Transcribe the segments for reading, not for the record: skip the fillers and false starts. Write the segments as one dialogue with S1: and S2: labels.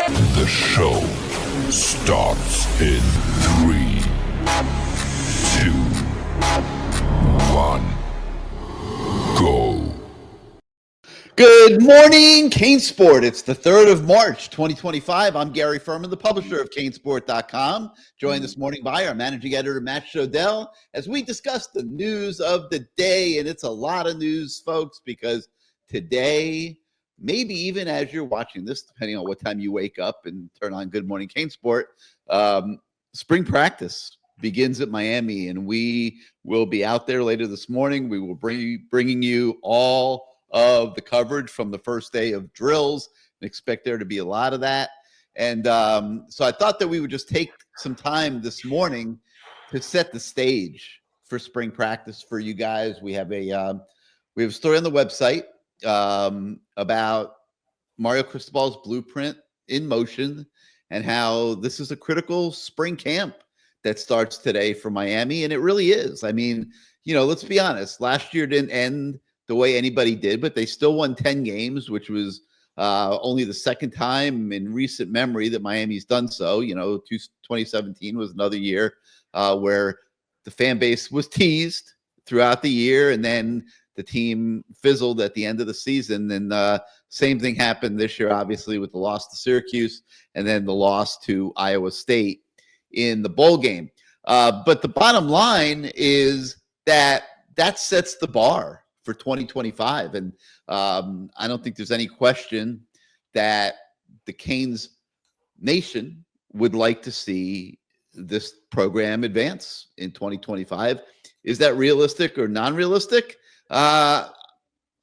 S1: The show starts in 3, 2, 1, go.
S2: Good morning, CaneSport. It's the 3rd of March, 2025. I'm Gary Ferman, the publisher of CaneSport.com, joined this morning by our managing editor, Matt Shodell, as we discuss the news of the day. And it's a lot of news, folks, because today, maybe even as you're watching this, depending on what time you wake up and turn on Good Morning CaneSport, spring practice begins at Miami, and we will be out there later this morning. We will be bringing you all of the coverage from the first day of drills and expect there to be a lot of that. And so I thought that we would just take some time this morning to set the stage for spring practice for you guys. We have a story on the website about Mario Cristobal's blueprint in motion and how this is a critical spring camp that starts today for Miami. And it really is. I mean, let's be honest. Last year didn't end the way anybody did, but they still won 10 games, which was only the second time in recent memory that Miami's done so. 2017 was another year where the fan base was teased throughout the year, and then the team fizzled at the end of the season. And same thing happened this year, obviously, with the loss to Syracuse and then the loss to Iowa State in the bowl game. But the bottom line is that sets the bar for 2025. And I don't think there's any question that the Canes Nation would like to see this program advance in 2025. Is that realistic or non-realistic?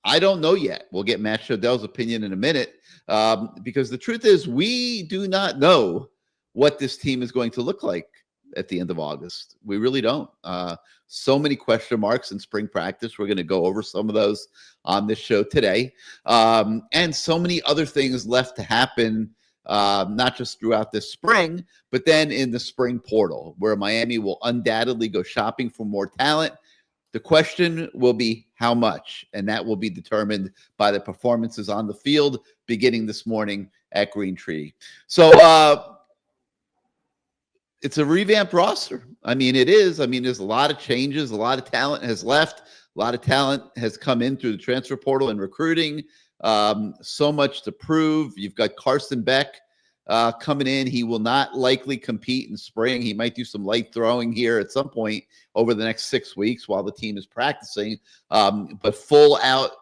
S2: I don't know yet. We'll get Matt Shodell's opinion in a minute, because the truth is we do not know what this team is going to look like at the end of August. We really don't. So many question marks in spring practice. We're going to go over some of those on this show today. And so many other things left to happen, not just throughout this spring, but then in the spring portal, where Miami will undoubtedly go shopping for more talent. The question will be how much, and that will be determined by the performances on the field beginning this morning at Green Tree. So, it's a revamped roster. I mean, it is. I mean, there's a lot of changes. A lot of talent has left. A lot of talent has come in through the transfer portal and recruiting. So much to prove. You've got Carson Beck coming in. He will not likely compete in spring. He might do some light throwing here at some point over the next 6 weeks while the team is practicing. But full out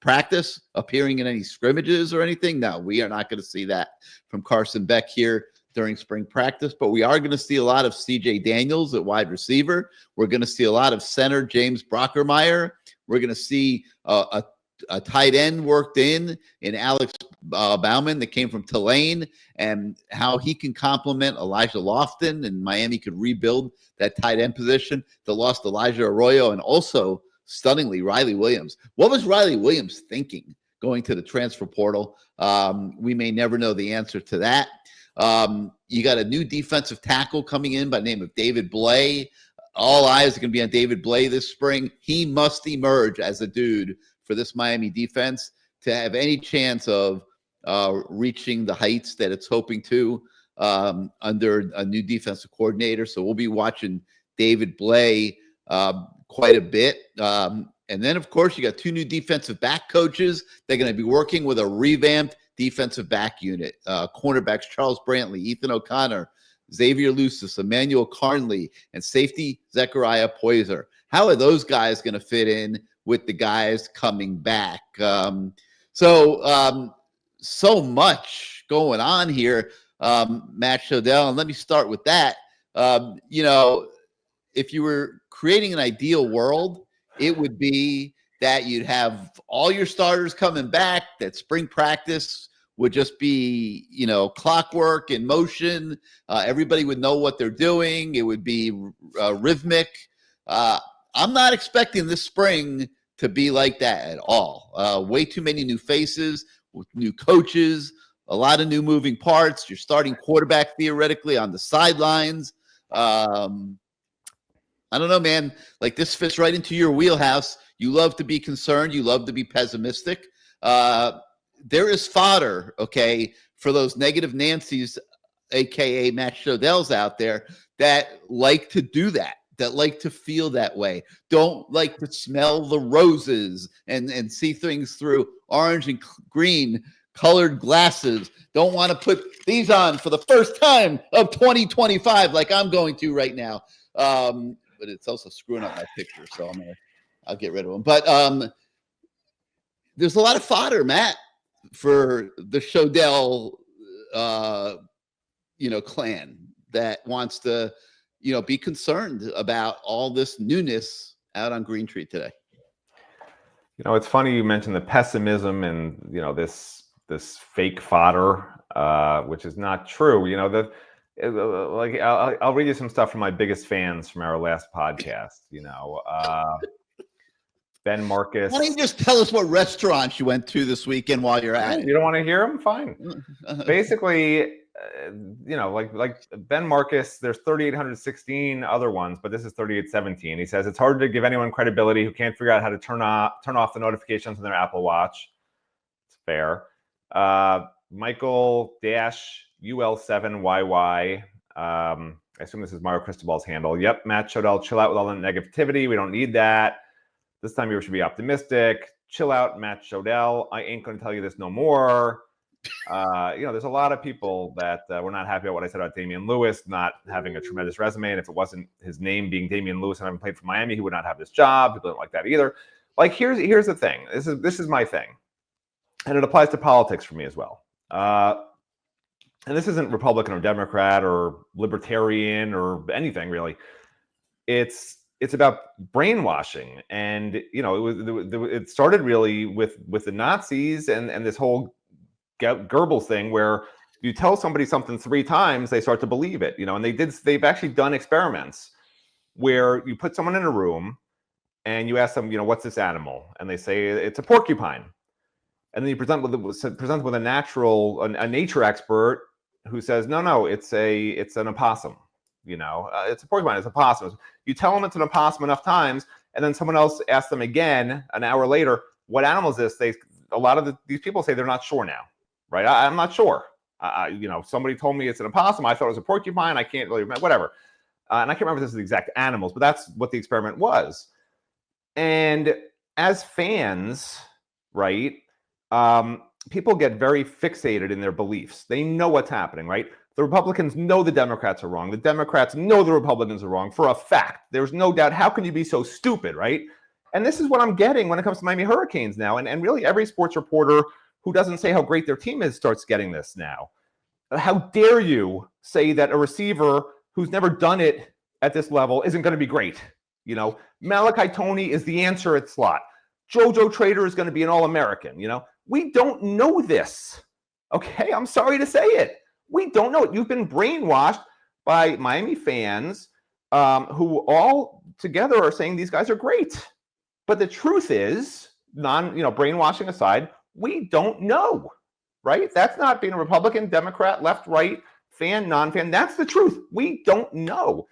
S2: practice, appearing in any scrimmages or anything, no, we are not going to see that from Carson Beck here during spring practice. But we are going to see a lot of CJ Daniels at wide receiver. We're going to see a lot of center James Brockermeyer. We're going to see a tight end worked in Alex Bauman that came from Tulane, and how he can complement Elijah Lofton, and Miami could rebuild that tight end position. They lost Elijah Arroyo and also, stunningly, Riley Williams. What was Riley Williams thinking going to the transfer portal? We may never know the answer to that. You got a new defensive tackle coming in by the name of David Blay. All eyes are going to be on David Blay this spring. He must emerge as a dude for this Miami defense to have any chance of reaching the heights that it's hoping to under a new defensive coordinator. So we'll be watching David Blay quite a bit. And then, of course, you got 2 new defensive back coaches. They're going to be working with a revamped defensive back unit. Cornerbacks Charles Brantley, Ethan O'Connor, Xavier Lucis, Emmanuel Carnley, and safety Zechariah Poyser. How are those guys going to fit in with the guys coming back? So much going on here, Matt Shodell. And let me start with that. If you were creating an ideal world, it would be that you'd have all your starters coming back, that spring practice would just be, clockwork in motion. Everybody would know what they're doing. It would be rhythmic. I'm not expecting this spring to be like that at all. Way too many new faces, new coaches, a lot of new moving parts. You're starting quarterback theoretically on the sidelines. I don't know, man. Like, this fits right into your wheelhouse. You love to be concerned. You love to be pessimistic. there is fodder, okay, for those negative Nancy's, aka Matt Shodells out there that like to do that. That like to feel that way, don't like to smell the roses and see things through orange and green colored glasses, don't want to put these on for the first time of 2025 like I'm going to right now. But it's also screwing up my picture, so I'll get rid of them. But there's a lot of fodder, Matt, for the Shodell clan that wants to be concerned about all this newness out on Green Tree today.
S3: It's funny you mentioned the pessimism and this fake fodder, which is not true. I'll read you some stuff from my biggest fans from our last podcast. Ben Marcus.
S2: Why don't you just tell us what restaurants you went to this weekend while you're at it?
S3: You don't want to hear them? Fine. Basically, like Ben Marcus, there's 3,816 other ones, but this is 3,817. He says it's hard to give anyone credibility who can't figure out how to turn off the notifications on their Apple Watch. It's fair. Michael -UL7YY. I assume this is Mario Cristobal's handle. Yep, Matt Shodell, chill out with all the negativity. We don't need that. This time you should be optimistic. Chill out, Matt Shodell. I ain't going to tell you this no more. There's a lot of people that were not happy about what I said about Damian Lewis not having a tremendous resume. And if it wasn't his name being Damian Lewis and having played for Miami, he would not have this job. People don't like that either. Like, here's the thing. This is my thing. And it applies to politics for me as well. And this isn't Republican or Democrat or libertarian or anything really. It's about brainwashing, and it started really with the Nazis and this whole Goebbels thing, where you tell somebody something 3 times, they start to believe it. And they've actually done experiments where you put someone in a room and you ask them, what's this animal, and they say it's a porcupine, and then you present with a nature expert who says no, it's an opossum. It's a porcupine, it's a possum. You tell them it's an opossum enough times, and then someone else asks them again an hour later, what animal is this? A lot of these people say they're not sure now, right? I'm not sure. Somebody told me it's an opossum. I thought it was a porcupine. I can't really remember, whatever. And I can't remember if this is the exact animals, but that's what the experiment was. And as fans, right, people get very fixated in their beliefs. They know what's happening, right? The Republicans know the Democrats are wrong. The Democrats know the Republicans are wrong for a fact. There's no doubt. How can you be so stupid, right? And this is what I'm getting when it comes to Miami Hurricanes now. And really every sports reporter who doesn't say how great their team is starts getting this now. How dare you say that a receiver who's never done it at this level isn't going to be great? Malachi Toney is the answer at slot. JoJo Trader is going to be an All-American. We don't know this. Okay, I'm sorry to say it. We don't know it. You've been brainwashed by Miami fans who all together are saying these guys are great. But the truth is, brainwashing aside, we don't know, right? That's not being a Republican, Democrat, left, right, fan, non-fan. That's the truth. We don't know.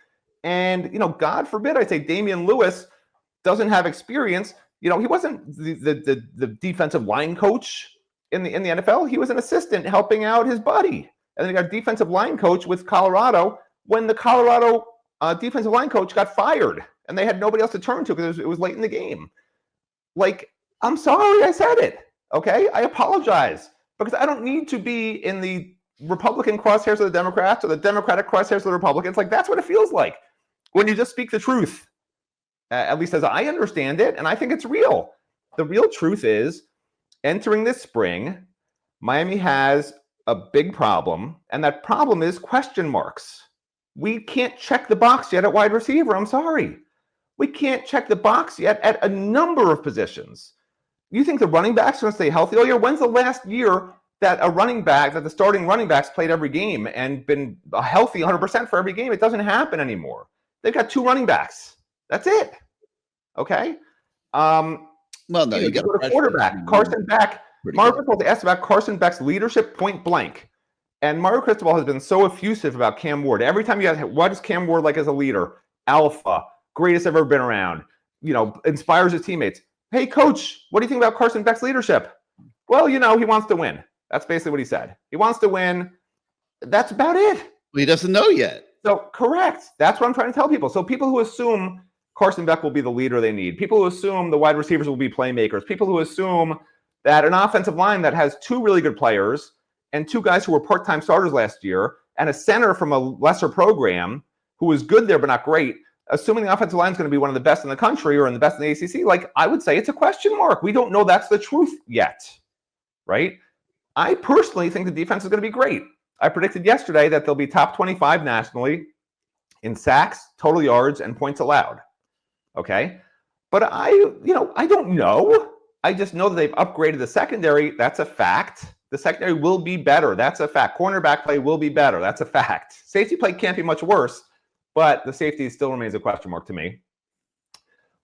S3: And, God forbid I say Damian Lewis doesn't have experience. He wasn't the defensive line coach in the NFL. He was an assistant helping out his buddy. And then he got a defensive line coach with Colorado when the Colorado defensive line coach got fired and they had nobody else to turn to because it was late in the game. Like, I'm sorry I said it, okay? I apologize because I don't need to be in the Republican crosshairs of the Democrats or the Democratic crosshairs of the Republicans. Like, that's what it feels like when you just speak the truth, at least as I understand it, and I think it's real. The real truth is, entering this spring, Miami has a big problem, and that problem is question marks. We can't check the box yet at wide receiver. I'm sorry. We can't check the box yet at a number of positions. You think the running backs are going to stay healthy all year? When's the last year that the starting running backs played every game and been healthy 100% for every game? It doesn't happen anymore. They've got 2 running backs. That's it. Okay?
S2: Well, no, you got
S3: a quarterback. Carson Beck. Mario Cristobal asked about Carson Beck's leadership point blank. And Mario Cristobal has been so effusive about Cam Ward. Every time you ask, what is Cam Ward like as a leader? Alpha, greatest ever been around, inspires his teammates. Hey, coach, what do you think about Carson Beck's leadership? Well, he wants to win. That's basically what he said. He wants to win. That's about it.
S2: Well, he doesn't know yet.
S3: So correct. That's what I'm trying to tell people. So people who assume Carson Beck will be the leader they need, people who assume the wide receivers will be playmakers, people who assume that an offensive line that has two really good players and two guys who were part-time starters last year and a center from a lesser program who was good there but not great, assuming the offensive line is going to be one of the best in the country or in the best in the ACC, like I would say it's a question mark. We don't know that's the truth yet, right? I personally think the defense is going to be great. I predicted yesterday that they'll be top 25 nationally in sacks, total yards, and points allowed. Okay? But I don't know. I just know that they've upgraded the secondary. That's a fact. The secondary will be better. That's a fact. Cornerback play will be better. That's a fact. Safety play can't be much worse, but the safety still remains a question mark to me.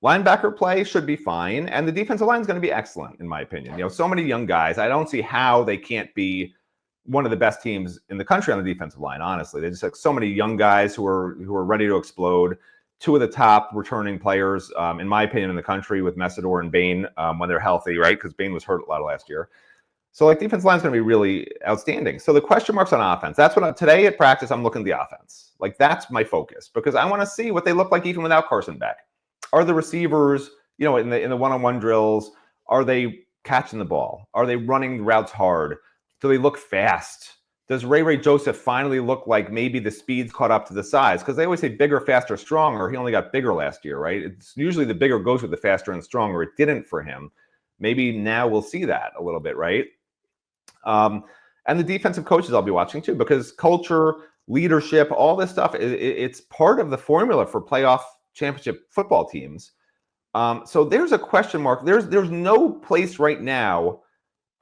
S3: Linebacker play should be fine, and the defensive line is going to be excellent, in my opinion. So many young guys. I don't see how they can't be one of the best teams in the country on the defensive line, honestly. They just have so many young guys who are ready to explode. Two of the top returning players, in my opinion, in the country with Messidor and Bain when they're healthy, right? Because Bain was hurt a lot of last year. So, defensive line is going to be really outstanding. So the question marks on offense, that's what today at practice, I'm looking at the offense. That's my focus because I want to see what they look like even without Carson Beck. Are the receivers, in the one-on-one drills, are they catching the ball? Are they running routes hard? Do they look fast? Does Ray Joseph finally look like maybe the speed's caught up to the size? Because they always say bigger, faster, stronger. He only got bigger last year, right? It's usually the bigger goes with the faster and stronger. It didn't for him. Maybe now we'll see that a little bit, right? And the defensive coaches I'll be watching too, because culture, leadership, all this stuff, it's part of the formula for playoff championship football teams. So there's a question mark. There's no place right now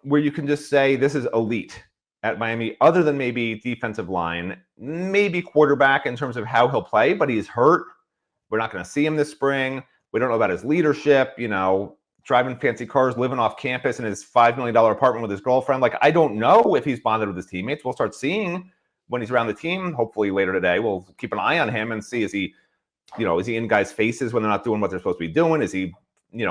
S3: where you can just say this is elite at Miami, other than maybe defensive line, maybe quarterback in terms of how he'll play, but he's hurt. We're not going to see him this spring. We don't know about his leadership, driving fancy cars, living off campus in his $5 million apartment with his girlfriend. I don't know if he's bonded with his teammates. We'll start seeing when he's around the team, hopefully later today. We'll keep an eye on him and see, is he in guys' faces when they're not doing what they're supposed to be doing? Is he,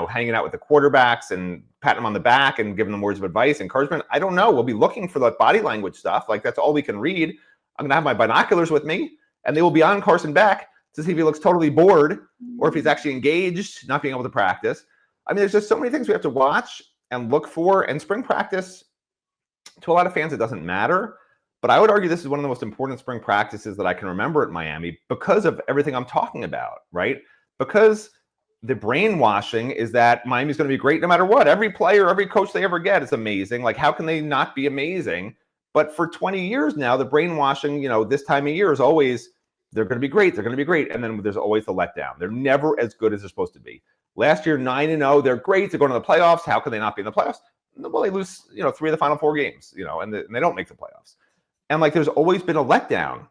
S3: hanging out with the quarterbacks and patting them on the back and giving them words of advice, encouragement? I don't know. We'll be looking for that body language stuff. That's all we can read. I'm going to have my binoculars with me, and they will be on Carson Beck to see if he looks totally bored or if he's actually engaged, not being able to practice. There's just so many things we have to watch and look for. And spring practice, to a lot of fans, it doesn't matter. But I would argue this is one of the most important spring practices that I can remember at Miami because of everything I'm talking about, right? Because the brainwashing is that Miami's going to be great no matter what. Every player, every coach they ever get is amazing. How can they not be amazing? But for 20 years now, the brainwashing, this time of year is always, they're going to be great. They're going to be great. And then there's always the letdown. They're never as good as they're supposed to be. Last year, 9-0, they're great. They're going to the playoffs. How can they not be in the playoffs? Well, they lose, 3 of the final 4 games, and they don't make the playoffs. And there's always been a letdown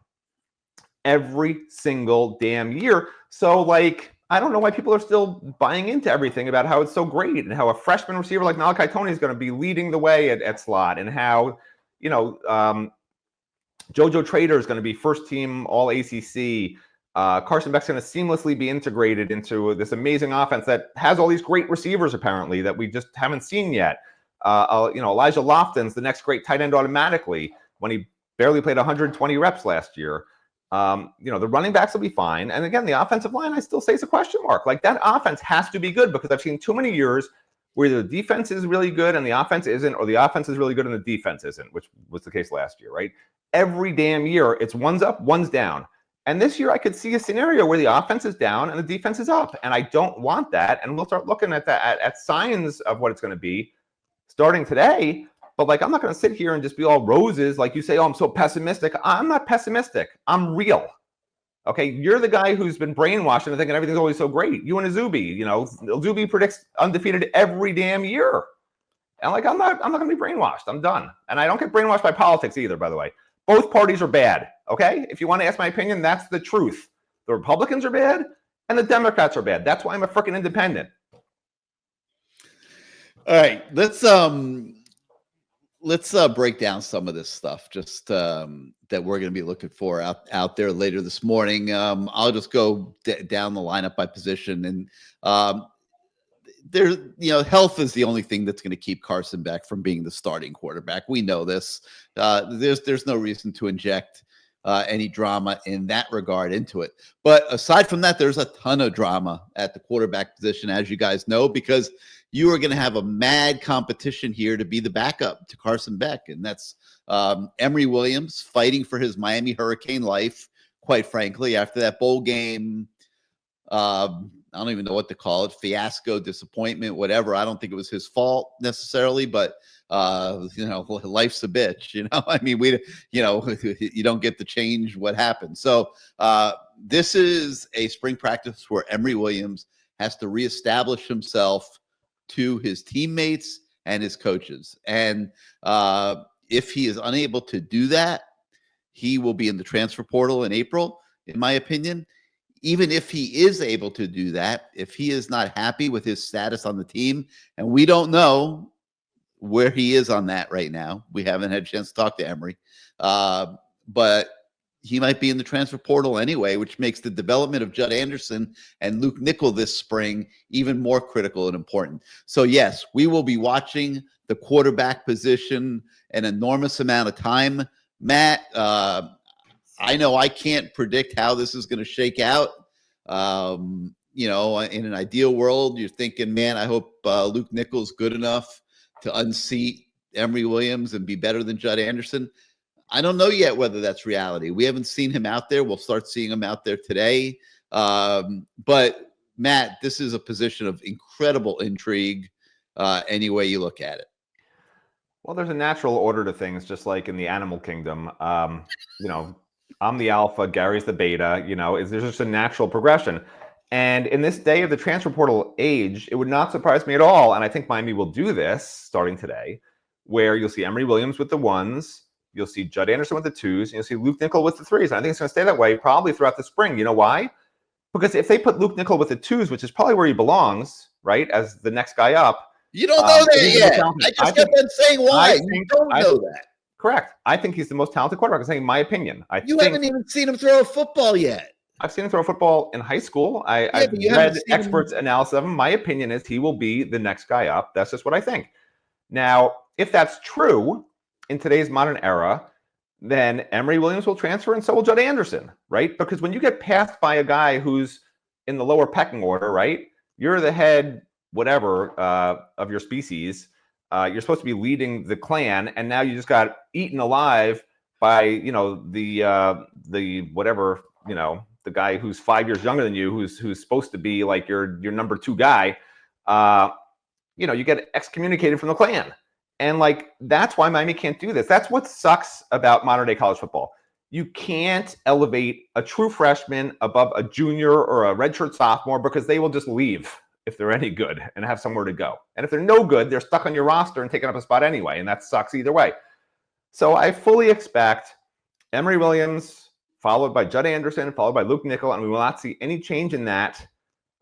S3: every single damn year. So I don't know why people are still buying into everything about how it's so great and how a freshman receiver like Malachi Tony is going to be leading the way at slot, and how, JoJo Trader is going to be first team all ACC. Carson Beck's going to seamlessly be integrated into this amazing offense that has all these great receivers, apparently, that we just haven't seen yet. Elijah Lofton's the next great tight end automatically when he barely played 120 reps last year. The running backs will be fine. And again, the offensive line, I still say is a question mark. That offense has to be good because I've seen too many years where the defense is really good and the offense isn't, or the offense is really good and the defense isn't, which was the case last year, right? Every damn year, it's one's up, one's down. And this year, I could see a scenario where the offense is down and the defense is up. And I don't want that. And we'll start looking at that, at signs of what it's going to be starting today. But I'm not going to sit here and just be all roses. You say, oh, I'm so pessimistic. I'm not pessimistic. I'm real. Okay. You're the guy who's been brainwashed and thinking everything's always so great. You and Azubi, Azubi predicts undefeated every damn year. And I'm not going to be brainwashed. I'm done. And I don't get brainwashed by politics either, by the way. Both parties are bad. Okay. If you want to ask my opinion, that's the truth. The Republicans are bad and the Democrats are bad. That's why I'm a freaking independent.
S2: All right. Let's break down some of this stuff just that we're going to be looking for out there later this morning. I'll just go down the lineup by position. And There's, health is the only thing that's going to keep Carson Beck from being the starting quarterback. We know this. There's no reason to inject any drama in that regard into it. But aside from that, there's a ton of drama at the quarterback position, as you guys know, because you are going to have a mad competition here to be the backup to Carson Beck, and that's Emory Williams fighting for his Miami Hurricane life. Quite frankly, after that bowl game. I don't even know what to call it, fiasco, disappointment, whatever. I don't think it was his fault necessarily, but life's a bitch. I mean, you don't get to change what happened. So this is a spring practice where Emory Williams has to reestablish himself to his teammates and his coaches. And if he is unable to do that, he will be in the transfer portal in April, in my opinion. Even if he is able to do that, if he is not happy with his status on the team, and we don't know where he is on that right now. We haven't had a chance to talk to Emory, but he might be in the transfer portal anyway, which makes the development of Judd Anderson and Luke Nickel this spring even more critical and important. So yes, we will be watching the quarterback position an enormous amount of time. Matt, I know I can't predict how this is going to shake out. In an ideal world, you're thinking, man, I hope Luke Nickel's good enough to unseat Emory Williams and be better than Judd Anderson. I don't know yet whether that's reality. We haven't seen him out there. We'll start seeing him out there today. But Matt, this is a position of incredible intrigue any way you look at it.
S3: Well, there's a natural order to things, just like in the animal kingdom. I'm the alpha, Gary's the beta, there's just a natural progression. And in this day of the transfer portal age, it would not surprise me at all. And I think Miami will do this starting today, where you'll see Emory Williams with the 1s, you'll see Judd Anderson with the 2s, and you'll see Luke Nickel with the 3s. And I think it's going to stay that way probably throughout the spring. You know why? Because if they put Luke Nickel with the 2s, which is probably where he belongs, right, as the next guy up.
S2: You don't know that yet. I just kept on saying why. You don't know that.
S3: Correct. I think he's the most talented quarterback. I'm saying my opinion.
S2: You haven't even seen him throw a football yet.
S3: I've seen him throw a football in high school. I've read experts' analysis of him. My opinion is he will be the next guy up. That's just what I think. Now, if that's true in today's modern era, then Emory Williams will transfer and so will Judd Anderson, right? Because when you get passed by a guy who's in the lower pecking order, right? You're the head, whatever, of your species. You're supposed to be leading the clan, and now you just got eaten alive by, the whatever, the guy who's 5 years younger than you, who's supposed to be like your number 2 guy. You get excommunicated from the clan. And that's why Miami can't do this. That's what sucks about modern day college football. You can't elevate a true freshman above a junior or a redshirt sophomore because they will just leave if they're any good and have somewhere to go. And if they're no good, they're stuck on your roster and taking up a spot anyway, and that sucks either way. So I fully expect Emory Williams, followed by Judd Anderson, followed by Luke Nickel, and we will not see any change in that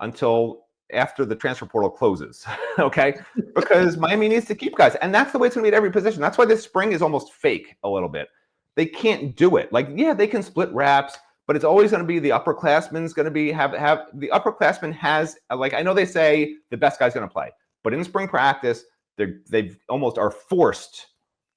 S3: until after the transfer portal closes, okay? Because Miami needs to keep guys, and that's the way it's going to be at every position. That's why this spring is almost fake a little bit. They can't do it. They can split reps, but it's always going to be the upperclassman's going to be have the upperclassman has I know they say the best guy's going to play, but in spring practice they almost are forced,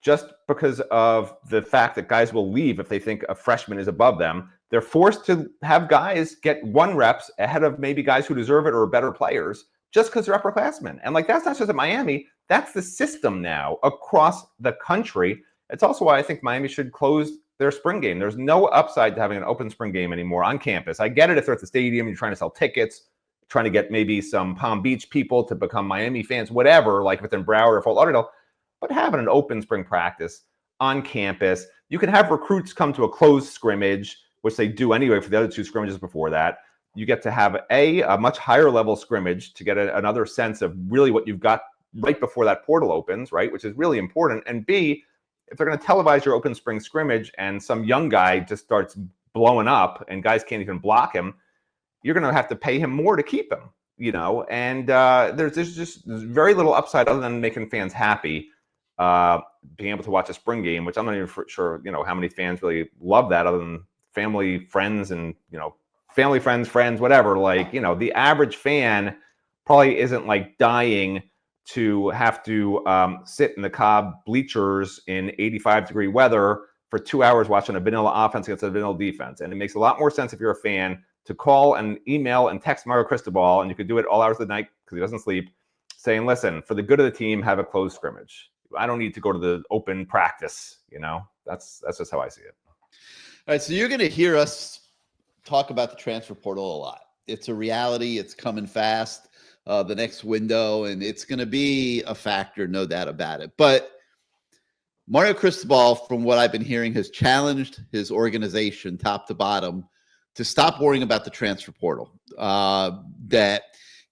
S3: just because of the fact that guys will leave if they think a freshman is above them. They're forced to have guys get 1 reps ahead of maybe guys who deserve it or are better players just because they're upperclassmen. And that's not just at Miami. That's the system now across the country. It's also why I think Miami should close their spring game. There's no upside to having an open spring game anymore on campus. I get it if they're at the stadium, you're trying to sell tickets, trying to get maybe some Palm Beach people to become Miami fans, whatever, like within Broward or Fort Lauderdale, but having an open spring practice on campus, you can have recruits come to a closed scrimmage, which they do anyway for the other 2 scrimmages before that. You get to have a much higher level scrimmage to get another sense of really what you've got right before that portal opens, right, which is really important. And B, if they're going to televise your open spring scrimmage and some young guy just starts blowing up and guys can't even block him, you're going to have to pay him more to keep him, and there's just very little upside other than making fans happy, being able to watch a spring game, which I'm not even sure, how many fans really love that other than family, friends, and, family, friends, whatever. The average fan probably isn't like dying to have to sit in the Cobb bleachers in 85-degree weather for 2 hours watching a vanilla offense against a vanilla defense. And it makes a lot more sense if you're a fan to call and email and text Mario Cristobal, and you could do it all hours of the night because he doesn't sleep, saying, listen, for the good of the team, have a closed scrimmage. I don't need to go to the open practice, That's just how I see it.
S2: All right, so you're going to hear us talk about the transfer portal a lot. It's a reality. It's coming fast, the next window, and it's going to be a factor, no doubt about it. But Mario Cristobal, from what I've been hearing, has challenged his organization top to bottom to stop worrying about the transfer portal, that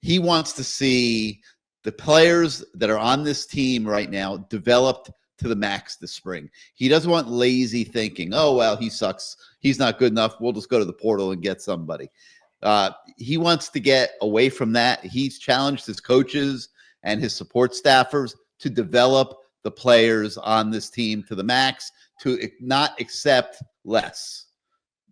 S2: he wants to see the players that are on this team right now developed to the max this spring. He doesn't want lazy thinking. Oh, well, he sucks. He's not good enough. We'll just go to the portal and get somebody. He wants to get away from that. He's challenged his coaches and his support staffers to develop the players on this team to the max, to not accept less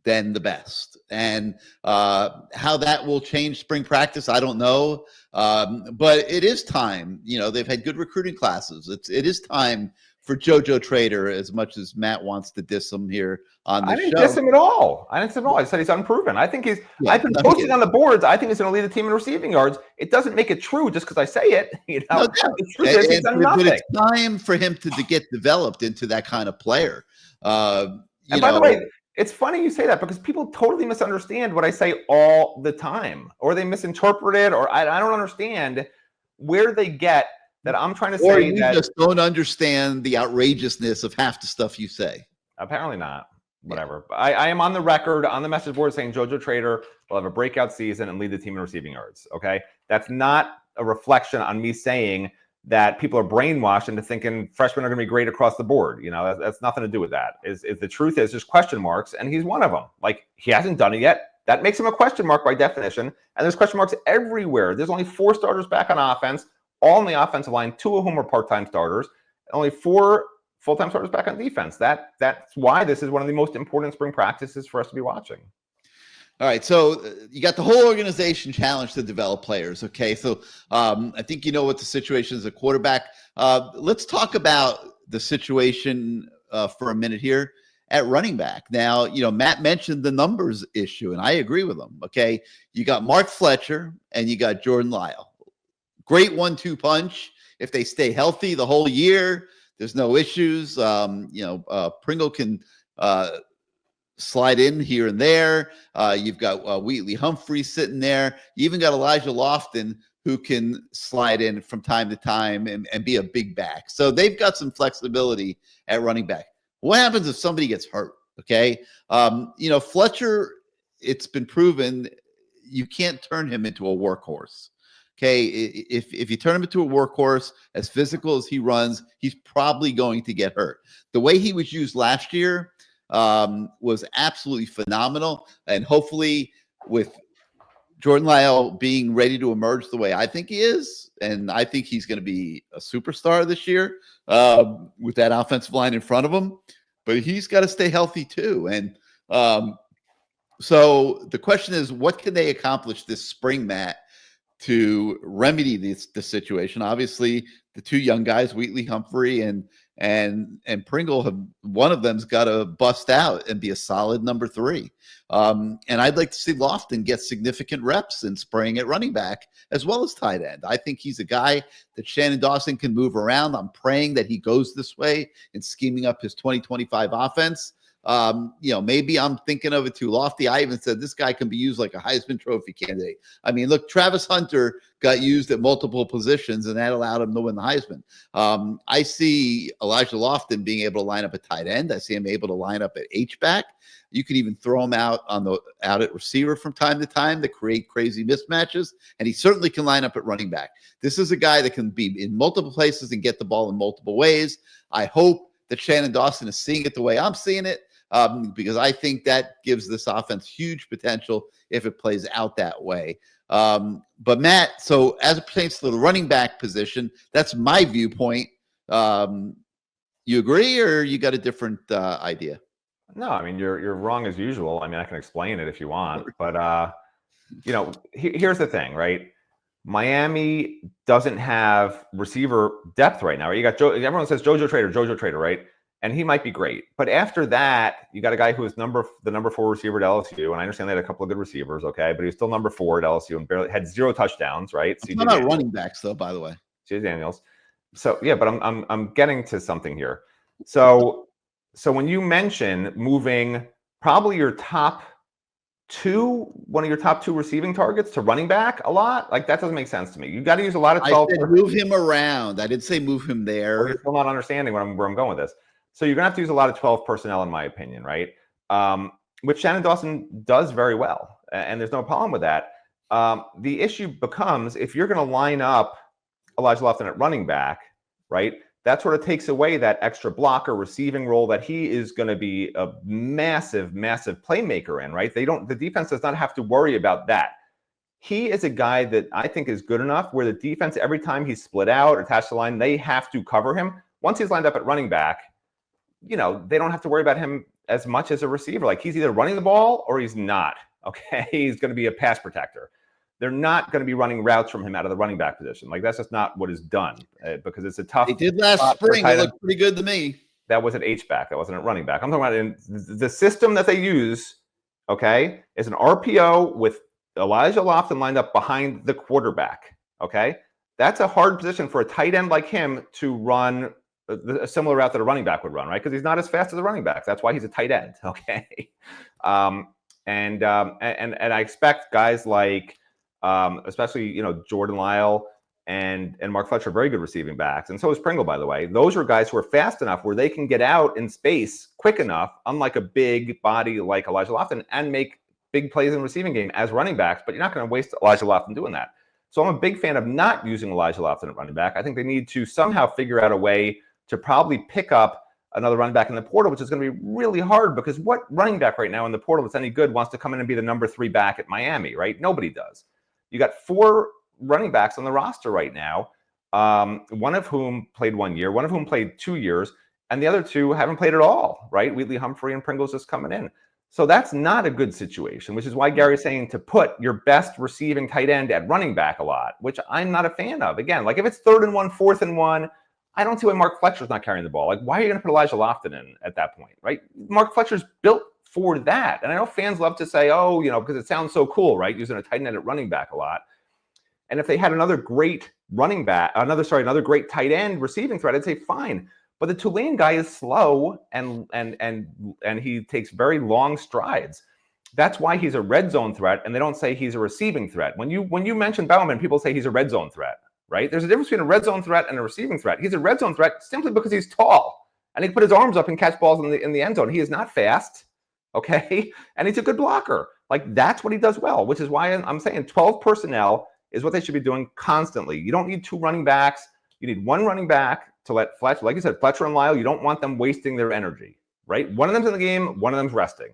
S2: than the best. And how that will change spring practice, I don't know. But it is time. They've had good recruiting classes. It is time for JoJo Trader, as much as Matt wants to diss him here on the show.
S3: I didn't diss him at all. I said he's unproven. I think I've been posting on the boards. I think he's going to lead the team in receiving yards. It doesn't make it true just because I say it.
S2: No,
S3: the truth is he's done nothing.
S2: But it's time for him to get developed into that kind of player.
S3: And by the way, it's funny you say that because people totally misunderstand what I say all the time, or they misinterpret it, or I don't understand where they get that I'm trying to say.
S2: Or you
S3: that
S2: just don't understand the outrageousness of half the stuff you say.
S3: Apparently not. Whatever. Yeah. I am on the record, on the message board, saying JoJo Trader will have a breakout season and lead the team in receiving yards. Okay? That's not a reflection on me saying that people are brainwashed into thinking freshmen are going to be great across the board. That's nothing to do with that. Is the truth is there's question marks, and he's one of them. Like, he hasn't done it yet. That makes him a question mark by definition. And there's question marks everywhere. There's only 4 starters back on offense, all on the offensive line, 2 of whom are part-time starters, only 4 full-time starters back on defense. That's why this is one of the most important spring practices for us to be watching.
S2: All right, so you got the whole organization challenged to develop players, okay? So I think you know what the situation is at quarterback. Let's talk about the situation for a minute here at running back. Now, Matt mentioned the numbers issue, and I agree with him, okay? You got Mark Fletcher, and you got Jordan Lyle. Great 1-2 punch. If they stay healthy the whole year, there's no issues. Pringle can slide in here and there. You've got Wheatley Humphrey sitting there. You even got Elijah Lofton, who can slide in from time to time and be a big back. So they've got some flexibility at running back. What happens if somebody gets hurt? Okay. Fletcher, it's been proven you can't turn him into a workhorse. Okay, if you turn him into a workhorse, as physical as he runs, he's probably going to get hurt. The way he was used last year was absolutely phenomenal. And hopefully with Jordan Lyle being ready to emerge the way I think he is, and I think he's going to be a superstar this year with that offensive line in front of him, but he's got to stay healthy too. And so the question is, what can they accomplish this spring, Matt, to remedy the situation? Obviously, the 2 young guys, Wheatley Humphrey and Pringle, one of them's got to bust out and be a solid number 3. And I'd like to see Lofton get significant reps in spring at running back as well as tight end. I think he's a guy that Shannon Dawson can move around. I'm praying that he goes this way in scheming up his 2025 offense. Maybe I'm thinking of it too lofty. I even said this guy can be used like a Heisman Trophy candidate. I mean, look, Travis Hunter got used at multiple positions, and that allowed him to win the Heisman. I see Elijah Lofton being able to line up at tight end. I see him able to line up at H-back. You could even throw him out at receiver from time to time to create crazy mismatches, and he certainly can line up at running back. This is a guy that can be in multiple places and get the ball in multiple ways. I hope that Shannon Dawson is seeing it the way I'm seeing it. Because I think that gives this offense huge potential if it plays out that way. But Matt, so as it pertains to the running back position, that's my viewpoint. You agree, or you got a different idea?
S3: No, I mean, you're wrong as usual. I mean, I can explain it if you want, but here's the thing, right? Miami doesn't have receiver depth right now. Right? You got everyone says Jojo Trader, right? And he might be great. But after that, you got a guy who is the number 4 receiver at LSU. And I understand they had a couple of good receivers, okay? But he was still number 4 at LSU and barely had 0 touchdowns, right?
S2: It's not running backs, though, by the way.
S3: CJ Daniels. So yeah, but I'm getting to something here. So when you mention moving probably one of your top 2 receiving targets to running back a lot, like that doesn't make sense to me. You got to use a lot of 12.
S2: I said move him around. I didn't say move him there.
S3: Well, you're still not understanding where I'm going with this. So you're gonna have to use a lot of 12 personnel, in my opinion, right? Which Shannon Dawson does very well, and there's no problem with that. The issue becomes if you're gonna line up Elijah Lofton at running back, right? That sort of takes away that extra blocker receiving role that he is going to be a massive, massive playmaker in, right? The defense does not have to worry about that. He is a guy that I think is good enough where the defense, every time he's split out or attached to the line, they have to cover him. Once he's lined up at running back, they don't have to worry about him as much as a receiver. Like he's either running the ball or he's not, okay? He's going to be a pass protector. They're not going to be running routes from him out of the running back position. Like that's just not what is done because it's a tough.
S2: They did last spring. It looked pretty good to me.
S3: That was at H-back. That wasn't at running back. I'm talking about in the system that they use, okay, is an RPO with Elijah Lofton lined up behind the quarterback, okay? That's a hard position for a tight end like him to run a similar route that a running back would run, right? Because he's not as fast as a running back. That's why he's a tight end, okay? And I expect guys like especially Jordan Lyle and Mark Fletcher, very good receiving backs, and so is Pringle, by the way. Those are guys who are fast enough where they can get out in space quick enough, unlike a big body like Elijah Lofton, and make big plays in the receiving game as running backs. But you're not going to waste Elijah Lofton doing that. So I'm a big fan of not using Elijah Lofton at running back. I think they need to somehow figure out a way to probably pick up another running back in the portal, which is going to be really hard because what running back right now in the portal that's any good wants to come in and be the number 3 back at Miami, right? Nobody does. You got 4 running backs on the roster right now, one of whom played 1 year, one of whom played 2 years, and the other 2 haven't played at all, right? Wheatley, Humphrey, and Pringle's just coming in. So that's not a good situation, which is why Gary's saying to put your best receiving tight end at running back a lot, which I'm not a fan of. Again, like if it's 3rd and 1, 4th and 1, I don't see why Mark Fletcher's not carrying the ball. Like, why are you going to put Elijah Lofton in at that point, right? Mark Fletcher's built for that. And I know fans love to say, oh, because it sounds so cool, right? Using a tight end at running back a lot. And if they had another great running back, another great tight end receiving threat, I'd say fine. But the Tulane guy is slow and he takes very long strides. That's why he's a red zone threat, and they don't say he's a receiving threat. When you mention Bauman, people say he's a red zone threat, right? There's a difference between a red zone threat and a receiving threat. He's a red zone threat simply because he's tall and he can put his arms up and catch balls in the end zone. He is not fast, okay? And he's a good blocker. Like that's what he does well, which is why I'm saying 12 personnel is what they should be doing constantly. You don't need 2 running backs. You need 1 running back to let Fletcher, like you said, Fletcher and Lyle, you don't want them wasting their energy, right? One of them's in the game, one of them's resting.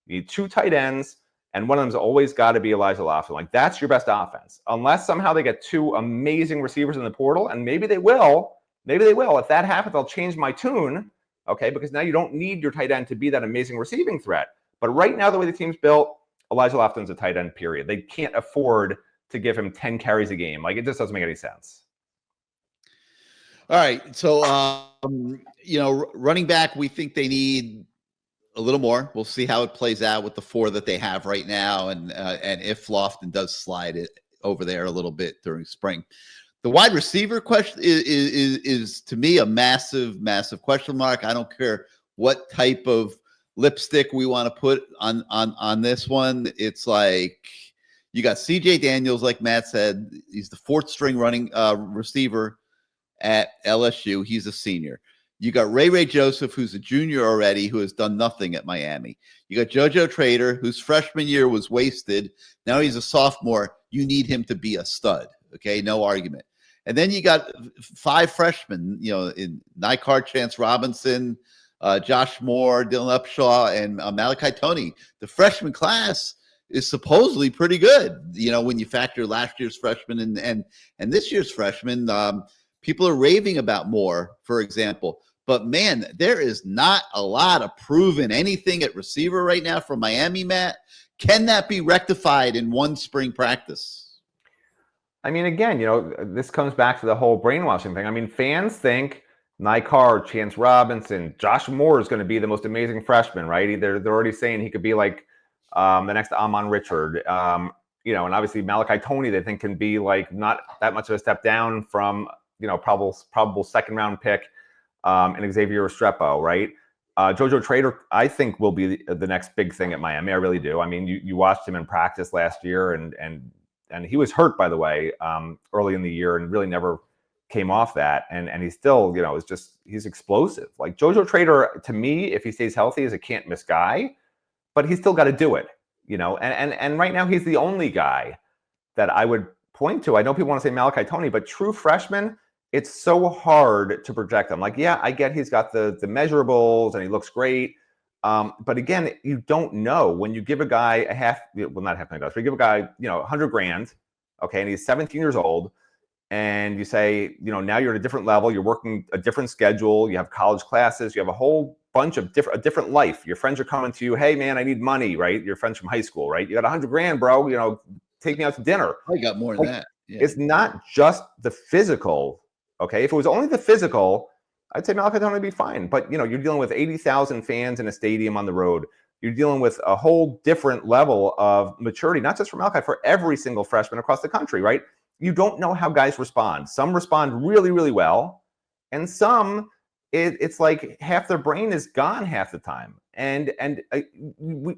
S3: You need 2 tight ends, and one of them's always got to be Elijah Lofton. Like that's your best offense. Unless somehow they get 2 amazing receivers in the portal, and maybe they will. If that happens, I'll change my tune, okay? Because now you don't need your tight end to be that amazing receiving threat. But right now, the way the team's built, Elijah Lofton's a tight end, period. They can't afford to give him 10 carries a game. Like it just doesn't make any sense.
S2: All right. So, running back, we think they need a little more. We'll see how it plays out with the 4 that they have right now. And if Lofton does slide it over there a little bit during spring. The wide receiver question is to me a massive, massive question mark. I don't care what type of lipstick we want to put on this one. It's like, you got CJ Daniels, like Matt said. He's the 4th string running receiver at LSU. He's a senior. You got Ray Joseph, who's a junior already, who has done nothing at Miami. You got JoJo Trader, whose freshman year was wasted. Now he's a sophomore. You need him to be a stud. Okay, no argument. And then you got 5 freshmen, in Nycard, Chance Robinson, Josh Moore, Dylan Upshaw, and Malachi Toney. The freshman class is supposedly pretty good. When you factor last year's freshman and this year's freshman, people are raving about Moore, for example. But man, there is not a lot of proven anything at receiver right now from Miami, Matt. Can that be rectified in 1 spring practice?
S3: I mean, again, this comes back to the whole brainwashing thing. I mean, fans think Nycar, Chance Robinson, Josh Moore is going to be the most amazing freshman, right? They're already saying he could be like the next Amon Richard. And obviously Malachi Toney, they think can be like not that much of a step down from, probable second round pick and Xavier Restrepo, right? JoJo Trader, I think, will be the next big thing at Miami. I really do. I mean, you watched him in practice last year, and he was hurt, by the way, early in the year, and really never came off that. And he's still, he's explosive. Like JoJo Trader, to me, if he stays healthy, is a can't miss guy, but he's still got to do it, And right now, he's the only guy that I would point to. I know people want to say Malachi Toney, but true freshman, it's so hard to project them. Like, yeah, I get he's got the measurables and he looks great. But again, you don't know when you give a guy not $500,000, but you give a guy, $100,000, okay, and he's 17 years old, and you say, now you're at a different level, you're working a different schedule, you have college classes, you have a whole bunch of a different life. Your friends are coming to you, hey man, I need money, right? Your friends from high school, right? You got $100,000, bro, take me out to dinner.
S2: I got more than that. Yeah.
S3: It's not just the physical. Okay, if it was only the physical, I'd say Malachi Toney would be fine. But, you're dealing with 80,000 fans in a stadium on the road. You're dealing with a whole different level of maturity, not just for Malachi, for every single freshman across the country, right? You don't know how guys respond. Some respond really, really well. And some, it's like half their brain is gone half the time. And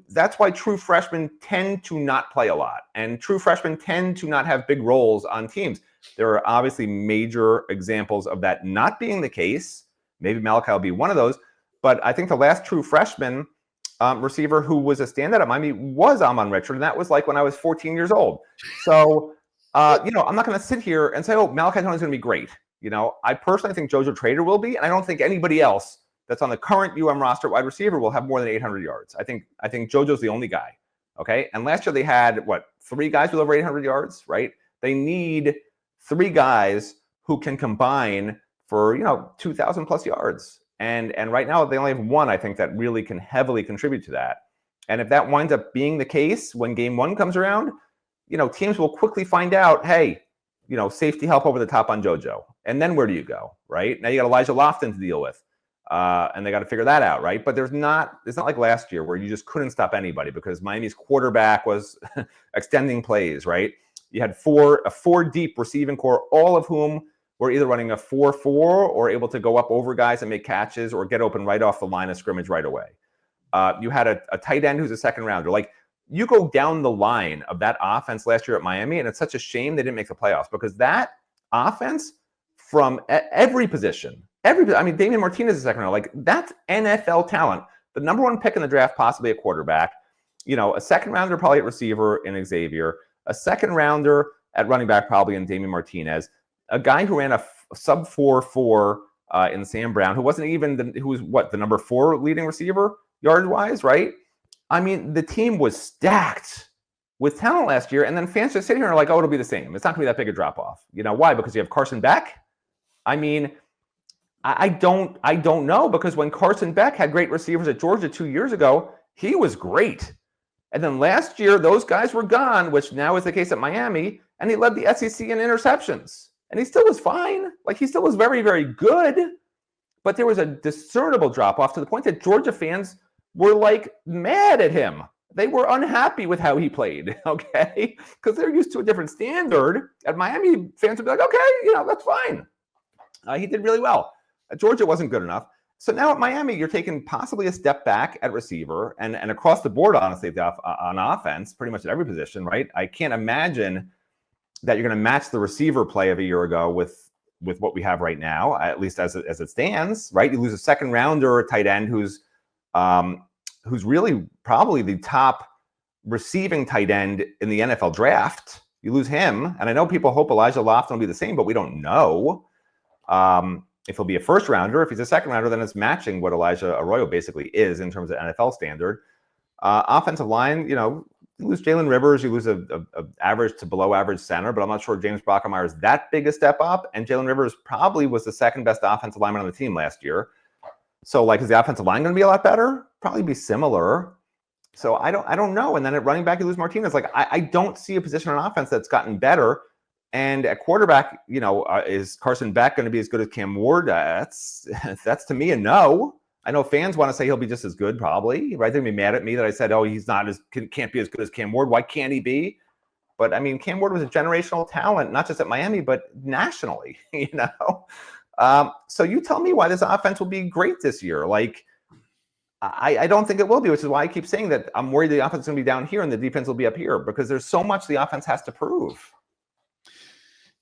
S3: that's why true freshmen tend to not play a lot. And true freshmen tend to not have big roles on teams. There are obviously major examples of that not being the case. Maybe Malachi will be one of those. But I think the last true freshman receiver who was a standout at Miami was Amon Richard. And that was like when I was 14 years old. So, I'm not going to sit here and say, oh, Malachi Toney is going to be great. I personally think JoJo Trader will be. And I don't think anybody else that's on the current roster wide receiver will have more than 800 yards. I think JoJo's the only guy. Okay. And last year they had 3 guys with over 800 yards, right? They need 3 guys who can combine for 2,000 plus yards, and right now they only have 1, I think, that really can heavily contribute to that. And if that winds up being the case when game 1 comes around, teams will quickly find out, hey, safety help over the top on JoJo, and then where do you go? Right now you got Elijah Lofton to deal with, and they got to figure that out, right? But it's not like last year where you just couldn't stop anybody because Miami's quarterback was extending plays, right? You had a 4-deep receiving core, all of whom were either running a 4-4 or able to go up over guys and make catches or get open right off the line of scrimmage right away. You had a tight end who's a second rounder. Like, you go down the line of that offense last year at Miami, and it's such a shame they didn't make the playoffs because that offense from every position, Damian Martinez is a second rounder. Like, that's NFL talent. The number 1 pick in the draft, possibly a quarterback, a second rounder probably at receiver in Xavier, a second rounder at running back probably in Damian Martinez, a guy who ran a sub 4.4 in Sam Brown, who wasn't even who was the number 4 leading receiver yard wise, right? I mean, the team was stacked with talent last year, and then fans just sit here and are like, oh, it'll be the same. It's not gonna be that big a drop off. Why? Because you have Carson Beck. I mean, I don't know, because when Carson Beck had great receivers at Georgia 2 years ago, he was great. And then last year, those guys were gone, which now is the case at Miami, and he led the SEC in interceptions. And he still was fine. Like, he still was very, very good. But there was a discernible drop-off to the point that Georgia fans were, like, mad at him. They were unhappy with how he played, okay? Because they're used to a different standard. At Miami, fans would be like, okay, that's fine. He did really well. Georgia wasn't good enough. So now at Miami, you're taking possibly a step back at receiver and across the board, honestly, on offense, pretty much at every position, right? I can't imagine that you're going to match the receiver play of a year ago with what we have right now, at least as it stands, right? You lose a second rounder, a tight end who's really probably the top receiving tight end in the NFL draft. You lose him, and I know people hope Elijah Lofton will be the same, but we don't know. If he'll be a first rounder. If he's a second rounder, then it's matching what Elijah Arroyo basically is in terms of NFL standard. Offensive line, you lose Jalen Rivers, you lose a average to below average center, but I'm not sure James Brockermeyer is that big a step up. And Jalen Rivers probably was the second best offensive lineman on the team last year. So, is the offensive line going to be a lot better? Probably be similar. So I don't know. And then at running back, you lose Martinez. I don't see a position on offense that's gotten better. And at quarterback, is Carson Beck going to be as good as Cam Ward? That's to me a no. I know fans want to say he'll be just as good, probably. Right? They're going to be mad at me that I said, he's not can't be as good as Cam Ward. Why can't he be? But I mean, Cam Ward was a generational talent, not just at Miami, but nationally. So you tell me why this offense will be great this year. Like, I don't think it will be, which is why I keep saying that I'm worried the offense is going to be down here and the defense will be up here, because there's so much the offense has to prove.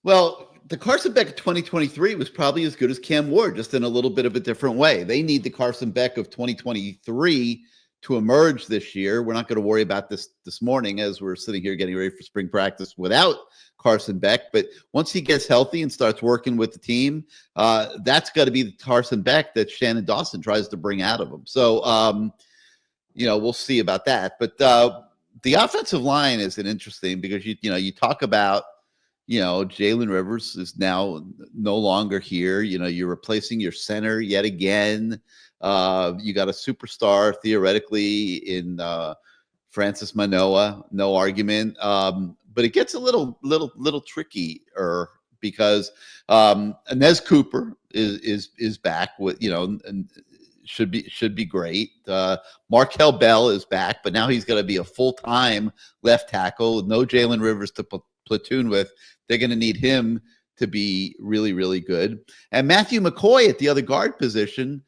S2: Well, the Carson Beck of 2023 was probably as good as Cam Ward, just in a little bit of a different way. They need the Carson Beck of 2023 to emerge this year. We're not going to worry about this morning as we're sitting here getting ready for spring practice without Carson Beck. But once he gets healthy and starts working with the team, that's got to be the Carson Beck that Shannon Dawson tries to bring out of him. So, we'll see about that. But the offensive line is an interesting, because you talk about, Jalen Rivers is now no longer here. You're replacing your center yet again. You got a superstar theoretically in Francis Manoa, no argument. But it gets a little trickier, because Inez Cooper is back with, and should be great. Markel Bell is back, but now he's going to be a full-time left tackle with no Jalen Rivers to platoon with. They're going to need him to be really, really good. And Matthew McCoy at the other guard position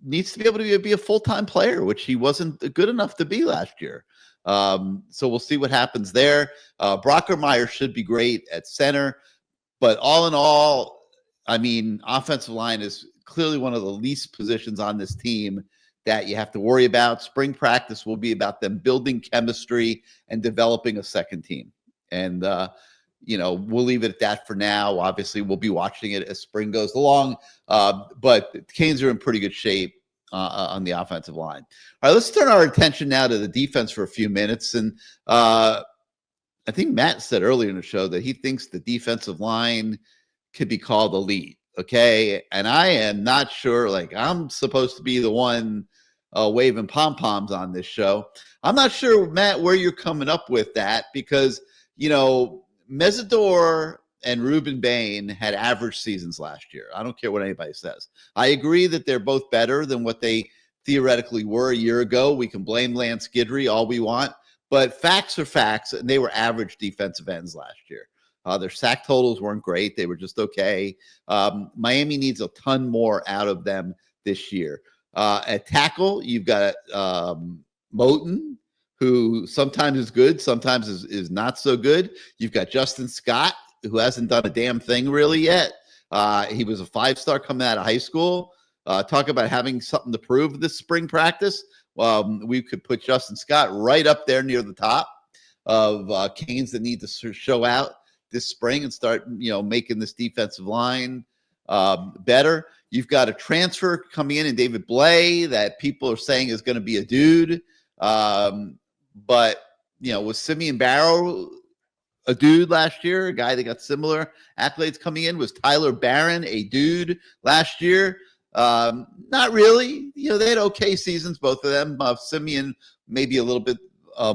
S2: needs to be able to be a full-time player, which he wasn't good enough to be last year. So we'll see what happens there. Brockermeyer should be great at center, but all in all, I mean, offensive line is clearly one of the least positions on this team that you have to worry about. Spring practice will be about them building chemistry and developing a second team. And, we'll leave it at that for now. Obviously, we'll be watching it as spring goes along. But the Canes are in pretty good shape on the offensive line. All right, let's turn our attention now to the defense for a few minutes. And I think Matt said earlier in the show that he thinks the defensive line could be called elite. Okay. And I am not sure, like, I'm supposed to be the one waving pom-poms on this show. I'm not sure, Matt, where you're coming up with that, because, Mesidor and Ruben Bain had average seasons last year. I don't care what anybody says. I agree that they're both better than what they theoretically were a year ago. We can blame Lance Guidry all we want, but facts are facts, and they were average defensive ends last year. Their sack totals weren't great. They were just okay. Miami needs a ton more out of them this year. At tackle, you've got Moten, who sometimes is good, sometimes is not so good. You've got Justin Scott, who hasn't done a damn thing really yet. He was a 5-star coming out of high school. Talk about having something to prove this spring practice. We could put Justin Scott right up there near the top of Canes that need to show out this spring and start, making this defensive line better. You've got a transfer coming in David Blay that people are saying is going to be a dude. But, was Simeon Barrow a dude last year? A guy that got similar accolades coming in? Was Tyler Barron a dude last year? Not really. They had okay seasons, both of them. Simeon maybe a little bit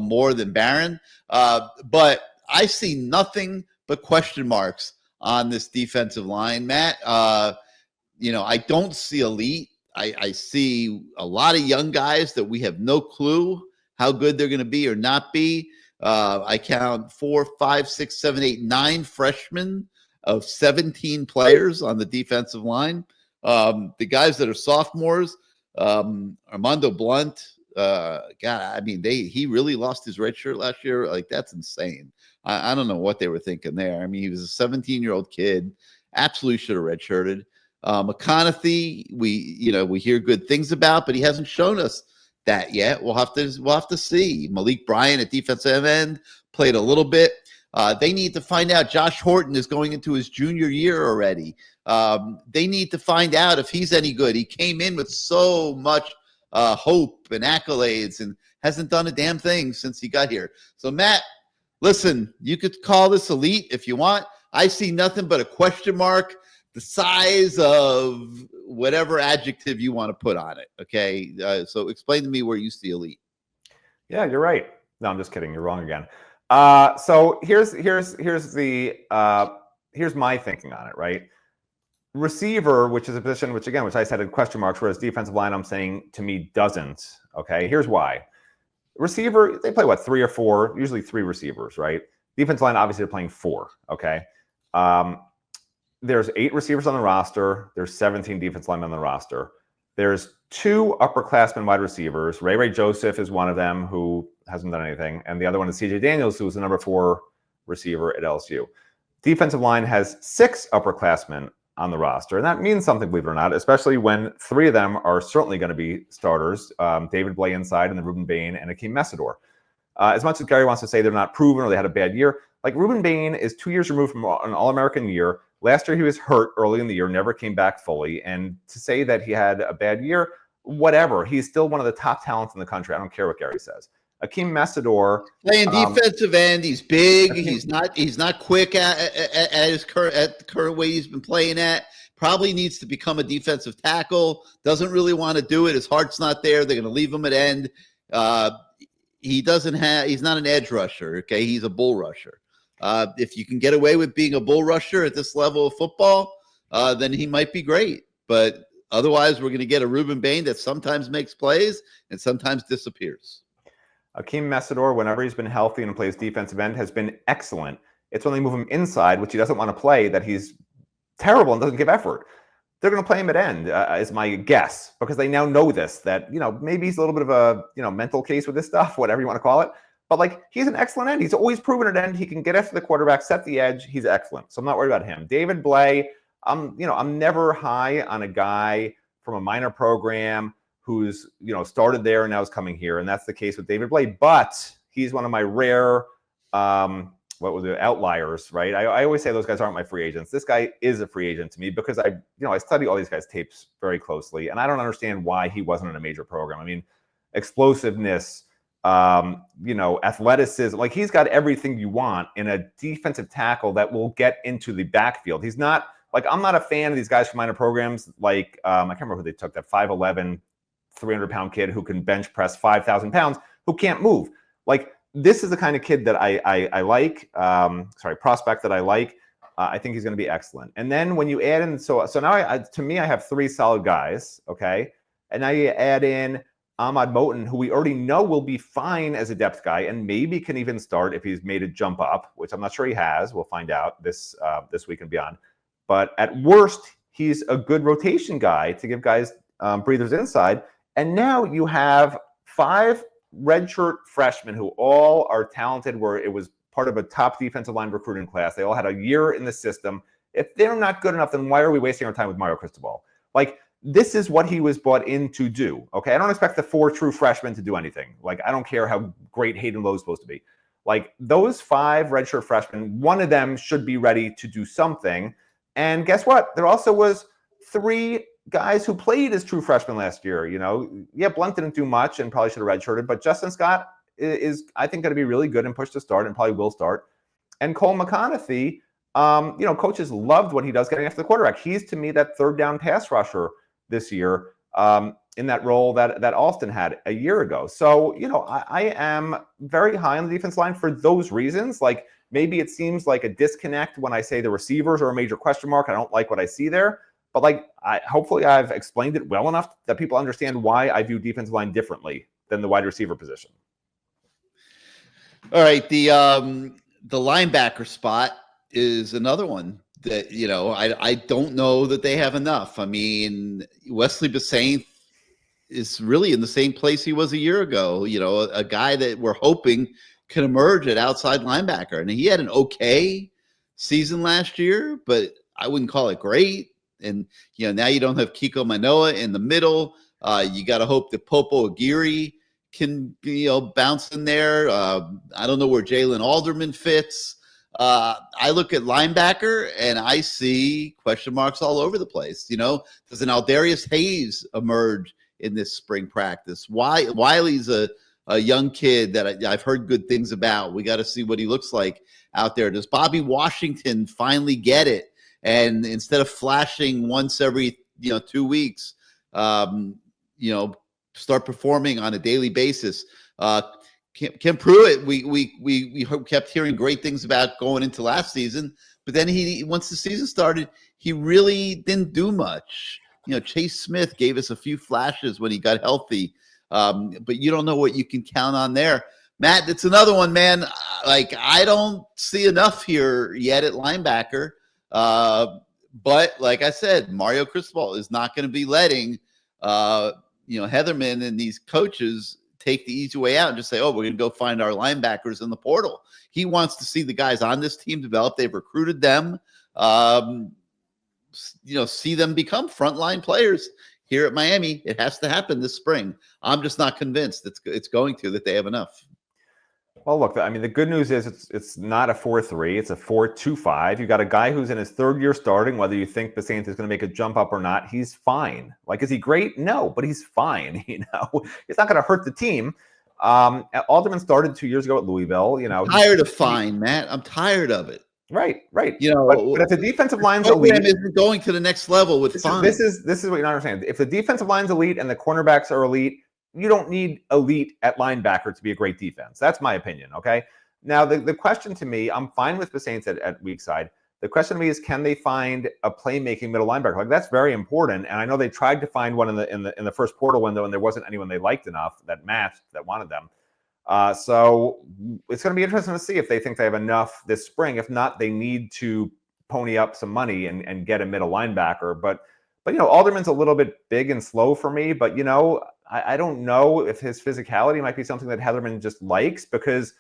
S2: more than Barron. But I see nothing but question marks on this defensive line, Matt. I don't see elite. I see a lot of young guys that we have no clue how good they're going to be or not be. I count 4, 5, 6, 7, 8, 9 freshmen of 17 players on the defensive line. The guys that are sophomores, Armando Blunt, he really lost his red shirt last year. Like, that's insane. I don't know what they were thinking there. I mean, he was a 17-year-old kid, absolutely should have redshirted. McConaughey, we hear good things about, but he hasn't shown us that yet. We'll have to see. Malik Bryant at defensive end played a little bit. They need to find out. Josh Horton is going into his junior year already. They need to find out if he's any good. He came in with so much hope and accolades and hasn't done a damn thing since he got here. So, Matt, listen, you could call this elite if you want. I see nothing but a question mark the size of whatever adjective you want to put on it. Okay. So explain to me where you see elite.
S3: Yeah, you're right. No, I'm just kidding. You're wrong again. So here's my thinking on it, right? Receiver, which is a position which I said had question marks, whereas defensive line, I'm saying to me doesn't. Okay, here's why. Receiver, they play what, 3 or 4, usually 3 receivers, right? Defensive line, obviously, they're playing 4. Okay, there's 8 receivers on the roster. There's 17 defensive linemen on the roster. There's 2 upperclassmen wide receivers. Ray Joseph is one of them who hasn't done anything, and the other one is C.J. Daniels, who was the number 4 receiver at LSU. Defensive line has 6 upperclassmen on the roster, and that means something, believe it or not, especially when 3 of them are certainly going to be starters. David Blay inside, and then Ruben Bain and Akeem Messidor. As much as Gary wants to say they're not proven or they had a bad year, like Ruben Bain is 2 years removed from an All-American year. Last year he was hurt early in the year, never came back fully, and to say that he had a bad year, whatever, he's still one of the top talents in the country. I don't care what Gary says. Akeem Messidor
S2: playing defensive end. He's big. He's not quick at the current way he's been playing at. Probably needs to become a defensive tackle. Doesn't really want to do it. His heart's not there. They're going to leave him at end. He's not an edge rusher. Okay, he's a bull rusher. If you can get away with being a bull rusher at this level of football, then he might be great. But otherwise, we're going to get a Ruben Bain that sometimes makes plays and sometimes disappears.
S3: Akeem Messidor, whenever he's been healthy and plays defensive end, has been excellent. It's when they move him inside, which he doesn't want to play, that he's terrible and doesn't give effort. They're going to play him at end, is my guess, because they now know this, that, maybe he's a little bit of a, mental case with this stuff, whatever you want to call it. But, like, he's an excellent end. He's always proven at end. He can get after the quarterback, set the edge. He's excellent. So I'm not worried about him. David Blay, I'm never high on a guy from a minor program who's, started there and now is coming here. And that's the case with David Blay. But he's one of my rare, outliers, right? I always say those guys aren't my free agents. This guy is a free agent to me because I study all these guys' tapes very closely. And I don't understand why he wasn't in a major program. I mean, explosiveness, athleticism, like he's got everything you want in a defensive tackle that will get into the backfield. He's not, like, I'm not a fan of these guys from minor programs. Like, I can't remember who they took, that 5'11", 300-pound kid who can bench press 5,000 pounds, who can't move. Like, this is the kind of kid that I like, prospect that I like. I think he's going to be excellent. And then when you add in, so now to me, I have 3 solid guys, okay? And now you add in Ahmad Moten, who we already know will be fine as a depth guy and maybe can even start if he's made a jump up, which I'm not sure he has. We'll find out this week and beyond. But at worst, he's a good rotation guy to give guys breathers inside. And now you have 5 redshirt freshmen who all are talented, where it was part of a top defensive line recruiting class. They all had a year in the system. If they're not good enough, then why are we wasting our time with Mario Cristobal? Like, this is what he was brought in to do. Okay, I don't expect the 4 true freshmen to do anything. Like, I don't care how great Hayden Lowe's supposed to be. Like, those 5 redshirt freshmen, one of them should be ready to do something. And guess what? There also was 3 guys who played as true freshmen last year. Blunt didn't do much and probably should have redshirted, but Justin Scott is, I think, going to be really good and pushed to start and probably will start. And Cole McConaughey, coaches loved what he does getting after the quarterback. He's, to me, that third down pass rusher this year in that role that Alston had a year ago. So, I am very high on the defense line for those reasons. Like, maybe it seems like a disconnect when I say the receivers are a major question mark. I don't like what I see there. But, like, hopefully I've explained it well enough that people understand why I view defensive line differently than the wide receiver position.
S2: All right, the linebacker spot is another one that, I don't know that they have enough. I mean, Wesley Bissainthe is really in the same place he was a year ago. A guy that we're hoping can emerge at outside linebacker, and he had an okay season last year, but I wouldn't call it great. And, now you don't have Kiko Manoa in the middle. You got to hope that Popo Aguirre can, bounce in there. I don't know where Jalen Alderman fits. I look at linebacker and I see question marks all over the place. Does an Aldarius Hayes emerge in this spring practice? Wiley's a young kid that I've heard good things about. We got to see what he looks like out there. Does Bobby Washington finally get it? And instead of flashing once every 2 weeks, start performing on a daily basis. Kim Pruitt, we kept hearing great things about going into last season, but then once the season started, he really didn't do much. Chase Smith gave us a few flashes when he got healthy, but you don't know what you can count on there. Matt, it's another one, man. Like, I don't see enough here yet at linebacker, but like I said, Mario Cristobal is not going to be letting Heatherman and these coaches take the easy way out and just say, oh, we're going to go find our linebackers in the portal. He wants to see the guys on this team develop. They've recruited them, see them become frontline players here at Miami. It has to happen this spring. I'm just not convinced it's going to, that they have enough.
S3: Well, look, I mean, the good news is it's not a 4-3. It's a 4-2-5. You got a guy who's in his third year starting, whether you think Basaint is going to make a jump up or not. He's fine. Like, is he great? No, but he's fine. He's not going to hurt the team. Alderman started 2 years ago at Louisville.
S2: I'm tired of fine, Matt. I'm tired of it.
S3: Right. But if the defensive line's elite,
S2: isn't going to the next level with fine.
S3: This is what you don't understand. If the defensive line's elite and the cornerbacks are elite, you don't need elite at linebacker to be a great defense. That's my opinion, okay? Now, the question to me, I'm fine with Basaint at weak side. The question to me is, can they find a playmaking middle linebacker? Like, that's very important. And I know they tried to find one in the first portal window, and there wasn't anyone they liked enough that matched, that wanted them. So it's going to be interesting to see if they think they have enough this spring. If not, they need to pony up some money and get a middle linebacker. But Alderman's a little bit big and slow for me. But I don't know if his physicality might be something that Heatherman just likes, because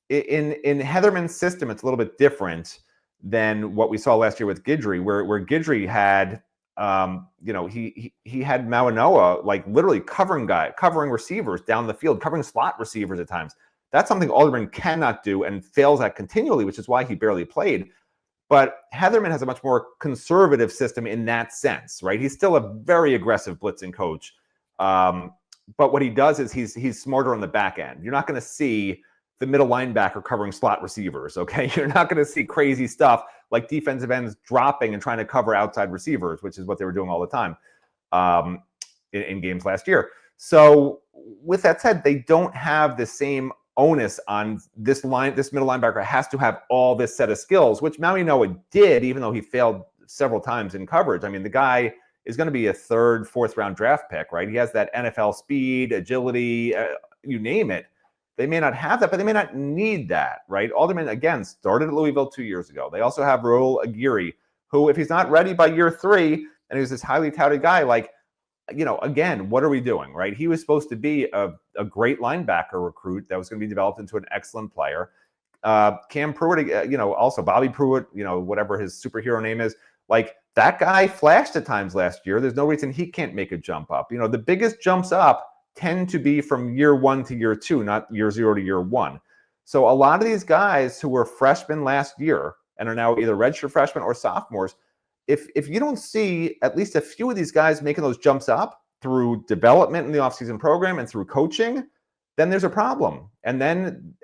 S3: in Heatherman's system, it's a little bit different than what we saw last year with Guidry, where Guidry had, he had Mauanoa, like, literally covering receivers down the field, covering slot receivers at times. That's something Alderman cannot do and fails at continually, which is why he barely played. But Heatherman has a much more conservative system in that sense, right? He's still a very aggressive blitzing coach. But what he does is he's smarter on the back end. You're not going to see the middle linebacker covering slot receivers, okay? You're not going to see crazy stuff like defensive ends dropping and trying to cover outside receivers, which is what they were doing all the time in games last year. So with that said, they don't have the same onus on this middle linebacker has to have all this set of skills, which Mauanoa did, even though he failed several times in coverage. I mean, the guy is going to be a third, fourth round draft pick, right? He has that NFL speed, agility, you name it. They may not have that, but they may not need that, right? Alderman, again, started at Louisville 2 years ago. They also have Raul Aguirre, who, if he's not ready by year 3, and he's this highly touted guy, like, again, what are we doing, right? He was supposed to be a great linebacker recruit that was going to be developed into an excellent player. Cam Pruitt, also Bobby Pruitt, whatever his superhero name is, like, that guy flashed at times last year. There's no reason he can't make a jump up. The biggest jumps up tend to be from year 1 to year 2, not year 0 to year 1. So a lot of these guys who were freshmen last year and are now either redshirt freshmen or sophomores, if you don't see at least a few of these guys making those jumps up through development in the offseason program and through coaching, then there's a problem. And then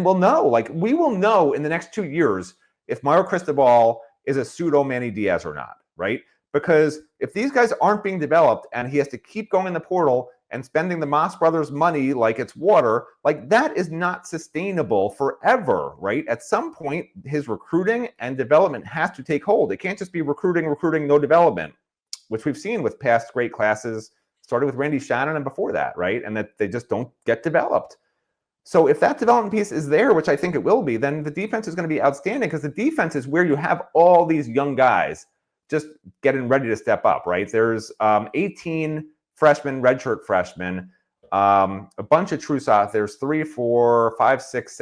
S3: we'll know. Like, we will know in the next 2 years if Mario Cristobal is a pseudo Manny Diaz or not, right? Because if these guys aren't being developed and he has to keep going in the portal and spending the Moss brothers' money like it's water, like, that is not sustainable forever, right? At some point, his recruiting and development has to take hold. It can't just be recruiting, no development, which we've seen with past great classes, started with Randy Shannon and before that, right? And that they just don't get developed. So if that development piece is there, which I think it will be, then the defense is going to be outstanding, because the defense is where you have all these young guys just getting ready to step up, right? There's 18 freshmen, redshirt freshmen, a bunch of true sophomores. There's 3, 4, 5, 6,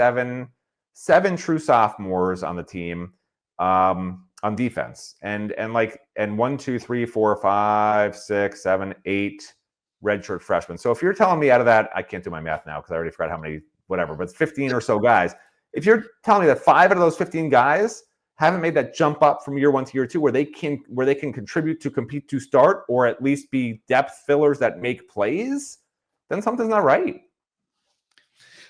S3: 7 true sophomores on the team on defense, and 1, 2, 3, 4, 5, 6, 7, 8 redshirt freshmen. So if you're telling me out of that, I can't do my math now because I already forgot how many, whatever, but 15 or so guys. If you're telling me that 5 out of those 15 guys haven't made that jump up from year 1 to year 2 where they can contribute to compete to start, or at least be depth fillers that make plays, then something's not right.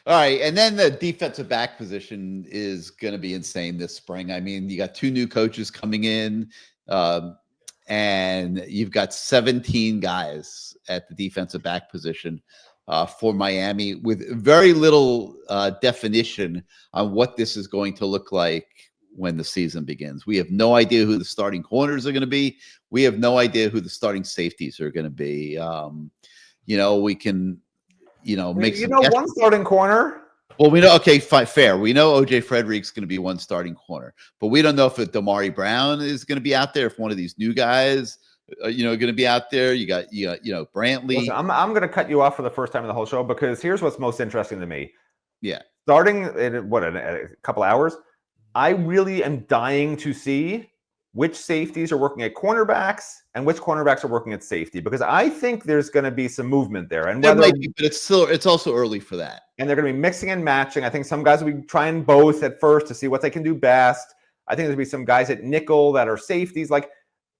S2: All right, and then the defensive back position is going to be insane this spring. I mean, you got 2 new coaches coming in, and you've got 17 guys at the defensive back position. for Miami, with very little definition on what this is going to look like when the season begins. We have no idea who the starting corners are going to be. We have no idea who the starting safeties are going to be. We can, make some
S3: one starting corner.
S2: Well, we know, okay, fair. We know OJ Frederick's going to be one starting corner, but we don't know if Damari Brown is going to be out there, if one of these new guys, going to be out there. You got Brantley.
S3: Listen, I'm going to cut you off for the first time in the whole show, because here's what's most interesting to me.
S2: Yeah.
S3: Starting in a couple hours, I really am dying to see which safeties are working at cornerbacks and which cornerbacks are working at safety, because I think there's going to be some movement there. And
S2: there might be, but it's also early for that.
S3: And they're going to be mixing and matching. I think some guys will be trying both at first to see what they can do best. I think there'll be some guys at nickel that are safeties. Like,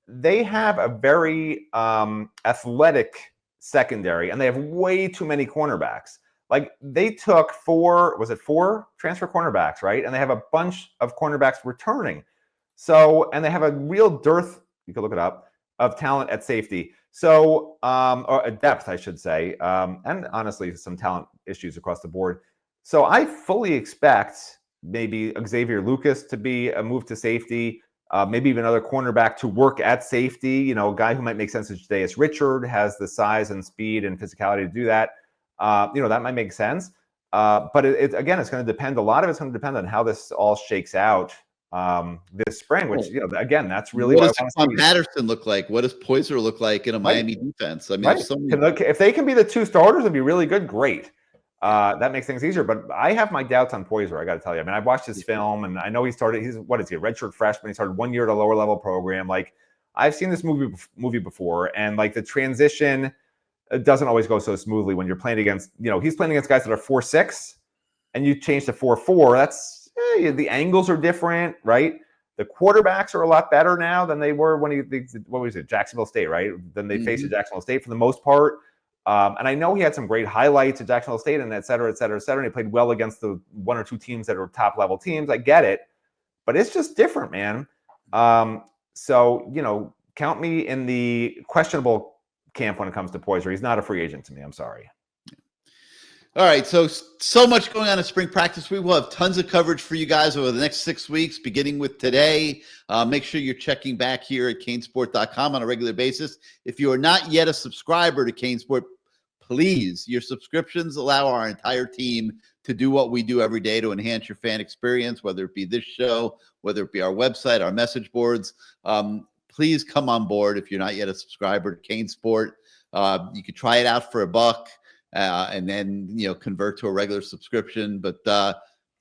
S3: they have a very athletic secondary, and they have way too many cornerbacks. Like, they took four transfer cornerbacks, right? And they have a bunch of cornerbacks returning. So, and they have a real dearth, you can look it up, of talent at safety. So, or depth, I should say. And honestly, some talent issues across the board. So I fully expect maybe Xavier Lucas to be a move to safety, maybe even another cornerback to work at safety. A guy who might make sense today is Richard, has the size and speed and physicality to do that. That might make sense. But again, it's going to depend. A lot of it's going to depend on how this all shakes out this spring, which, again, that's really
S2: what does Quan Patterson look like? What does Poyser look like in a Miami defense? I mean,
S3: if they can be the two starters and be really good, great. That makes things easier. But I have my doubts on Poyser, I got to tell you. I mean, I've watched his film, and I know he's a redshirt freshman. He started 1 year at a lower level program. Like, I've seen this movie before, and like, the transition doesn't always go so smoothly when you're playing against, he's playing against guys that are 4'6", and you change to 4'4". That's the angles are different, right? The quarterbacks are a lot better now than they were when Jacksonville State, right? Then they faced Jacksonville State for the most part. And I know he had some great highlights at Jacksonville State, and et cetera, et cetera, et cetera. And he played well against the one or two teams that are top level teams. I get it, but it's just different, man. So, count me in the questionable camp when it comes to Poyser. He's not a free agent to me. I'm sorry.
S2: All right, so much going on in spring practice. We will have tons of coverage for you guys over the next 6 weeks, beginning with today. Make sure you're checking back here at CaneSport.com on a regular basis. If you are not yet a subscriber to CaneSport, please, your subscriptions allow our entire team to do what we do every day to enhance your fan experience, whether it be this show, whether it be our website, our message boards. Please come on board if you're not yet a subscriber to CaneSport. You could try it out for $1. And then, convert to a regular subscription. But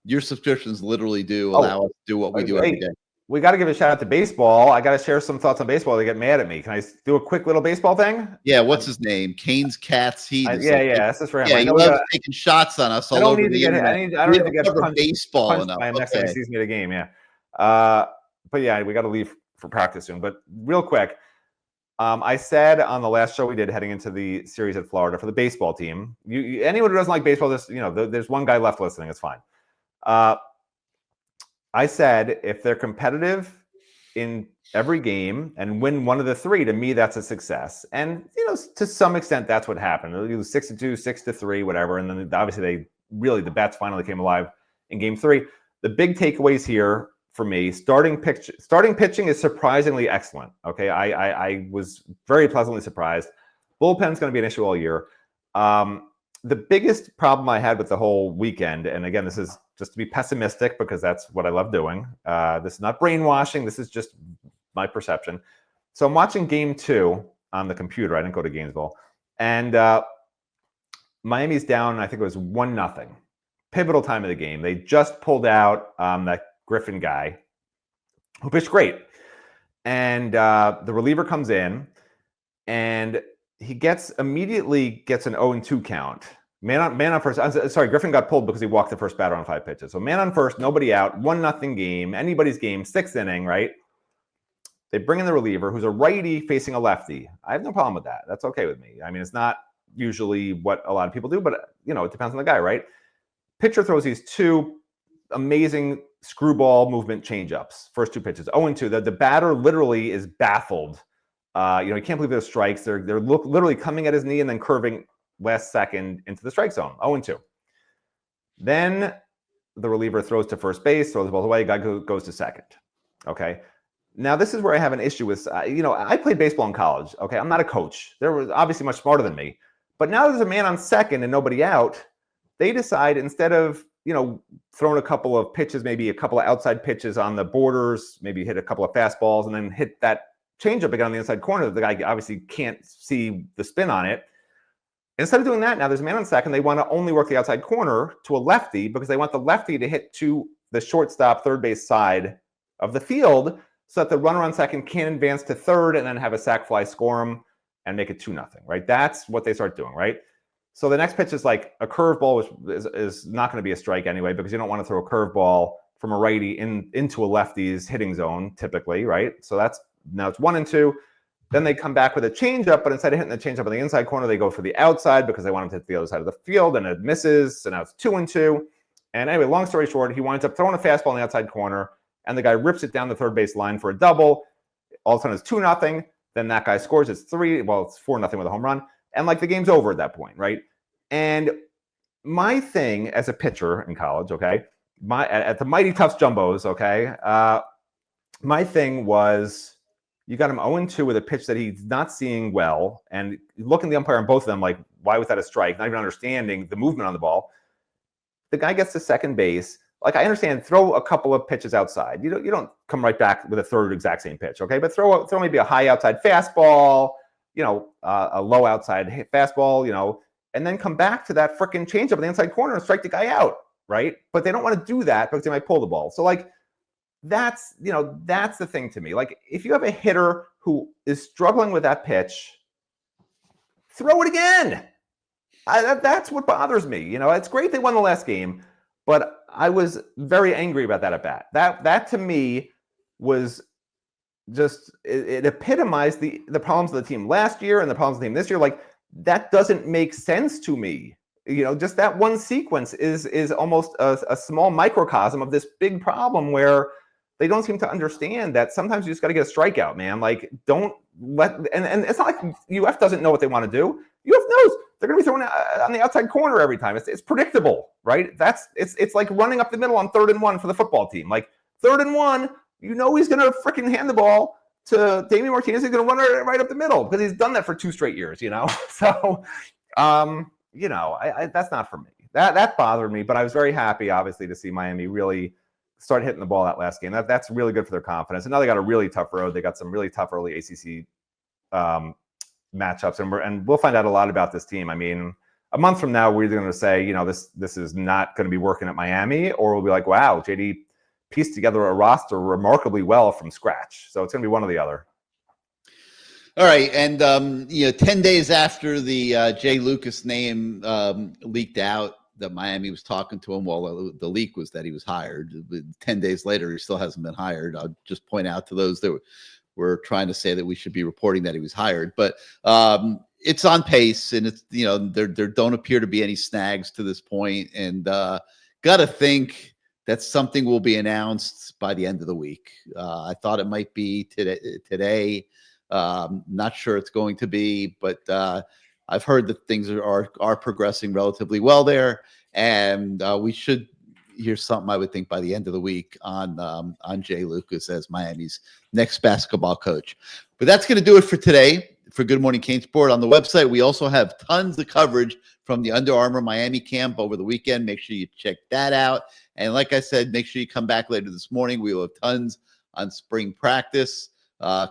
S2: your subscriptions literally do allow us to do what we do every day.
S3: We got to give a shout out to baseball. I got to share some thoughts on baseball. They get mad at me. Can I do a quick little baseball thing?
S2: Yeah. What's his name? Cane's Cats.
S3: This is for him.
S2: Yeah, he loves taking shots on us.
S3: I don't need to get
S2: punched
S3: baseball enough. Next time he sees me at a game. Yeah. But yeah, we got to leave for practice soon. But real quick. I said on the last show we did heading into the series at Florida for the baseball team, anyone who doesn't like baseball, there's one guy left listening. It's fine. I said, if they're competitive in every game and win one of the three, to me, that's a success. And, to some extent, that's what happened. It was 6-2, 6-3, whatever. And then obviously the bats finally came alive in game 3. The big takeaways here, for me, starting pitching is surprisingly excellent. Okay, I was very pleasantly surprised. Bullpen's going to be an issue all year. The biggest problem I had with the whole weekend, and again, this is just to be pessimistic because that's what I love doing. This is not brainwashing. This is just my perception. So I'm watching game 2 on the computer. I didn't go to Gainesville, and Miami's down. I think it was 1-0. Pivotal time of the game. They just pulled out that Griffin guy who pitched great. And the reliever comes in and he immediately gets an 0-2 count. Man on first. Sorry, Griffin got pulled because he walked the first batter on 5 pitches. So man on first, nobody out, 1-0 game, anybody's game, 6th inning, right? They bring in the reliever who's a righty facing a lefty. I have no problem with that. That's okay with me. I mean, it's not usually what a lot of people do, but it depends on the guy, right? Pitcher throws these 2 amazing screwball movement changeups. First 2 pitches, 0-2. The batter literally is baffled. He can't believe those strikes. They're literally coming at his knee and then curving last second into the strike zone, 0-2. Then the reliever throws to first base, throws the ball away, guy goes to second. Okay. Now, this is where I have an issue with, I played baseball in college. Okay. I'm not a coach. They were obviously much smarter than me. But now there's a man on second and nobody out. They decide instead of, throwing a couple of pitches, maybe a couple of outside pitches on the borders, maybe hit a couple of fastballs and then hit that changeup again on the inside corner. The guy obviously can't see the spin on it. Instead of doing that, now there's a man on second. They want to only work the outside corner to a lefty because they want the lefty to hit to the shortstop, third base side of the field so that the runner on second can advance to third and then have a sac fly score him and make it 2-0, right? That's what they start doing, right? So the next pitch is like a curveball, which is not going to be a strike anyway because you don't want to throw a curveball from a righty into a lefty's hitting zone typically, right? So now it's 1-2. Then they come back with a changeup, but instead of hitting the changeup on the inside corner, they go for the outside because they want him to hit the other side of the field, and it misses. So now it's 2-2. And anyway, long story short, he winds up throwing a fastball on the outside corner, and the guy rips it down the third base line for a double. All of a sudden, it's 2-0. Then that guy scores. It's 4-0 with a home run. And the game's over at that point, right? And my thing as a pitcher in college, okay, at the Mighty Tufts Jumbos, okay, my thing was you got him 0-2 with a pitch that he's not seeing well, and looking at the umpire on both of them like, why was that a strike? Not even understanding the movement on the ball. The guy gets to second base. I understand, throw a couple of pitches outside. You don't come right back with a third exact same pitch, okay? But throw maybe a high outside fastball, a low outside fastball, and then come back to that freaking changeup on the inside corner and strike the guy out, right? But they don't want to do that because they might pull the ball. So that's the thing to me. If you have a hitter who is struggling with that pitch, throw it again. That's what bothers me. It's great they won the last game, but I was very angry about that at bat. That to me was just, it epitomized the problems of the team last year and the problems of the team this year. That doesn't make sense to me. Just that one sequence is almost a small microcosm of this big problem where they don't seem to understand that sometimes you just got to get a strikeout, man. Don't let, and it's not like UF doesn't know what they want to do. UF knows they're going to be throwing on the outside corner every time. It's predictable, right? It's like running up the middle on 3rd and 1 for the football team. 3rd and 1, he's going to freaking hand the ball to Damian Martinez. He's going to run right up the middle because he's done that for 2 straight years, So, that's not for me. That bothered me, but I was very happy, obviously, to see Miami really start hitting the ball that last game. That's really good for their confidence. And now they got a really tough road. They got some really tough early ACC matchups, and we'll find out a lot about this team. I mean, a month from now, we're either going to say, this is not going to be working at Miami, or we'll be like, wow, JD pieced together a roster remarkably well from scratch. So it's going to be one or the other.
S2: All right, and 10 days after the Jay Lucas name leaked out that Miami was talking to him, well, the leak was that he was hired. 10 days later, he still hasn't been hired. I'll just point out to those that were trying to say that we should be reporting that he was hired, but it's on pace, and it's there don't appear to be any snags to this point, and got to think that something will be announced by the end of the week. I thought it might be today. Not sure it's going to be, but I've heard that things are progressing relatively well there, and we should hear something, I would think, by the end of the week on Jay Lucas as Miami's next basketball coach. But that's going to do it for today for Good Morning CaneSport. On the website, we also have tons of coverage from the Under Armour Miami camp over the weekend. Make sure you check that out. And like I said, make sure you come back later this morning. We will have tons on spring practice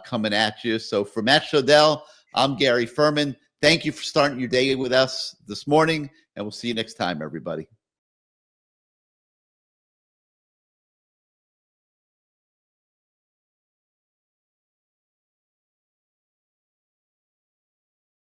S2: coming at you. So for Matt Shodell, I'm Gary Ferman. Thank you for starting your day with us this morning, and we'll see you next time, everybody.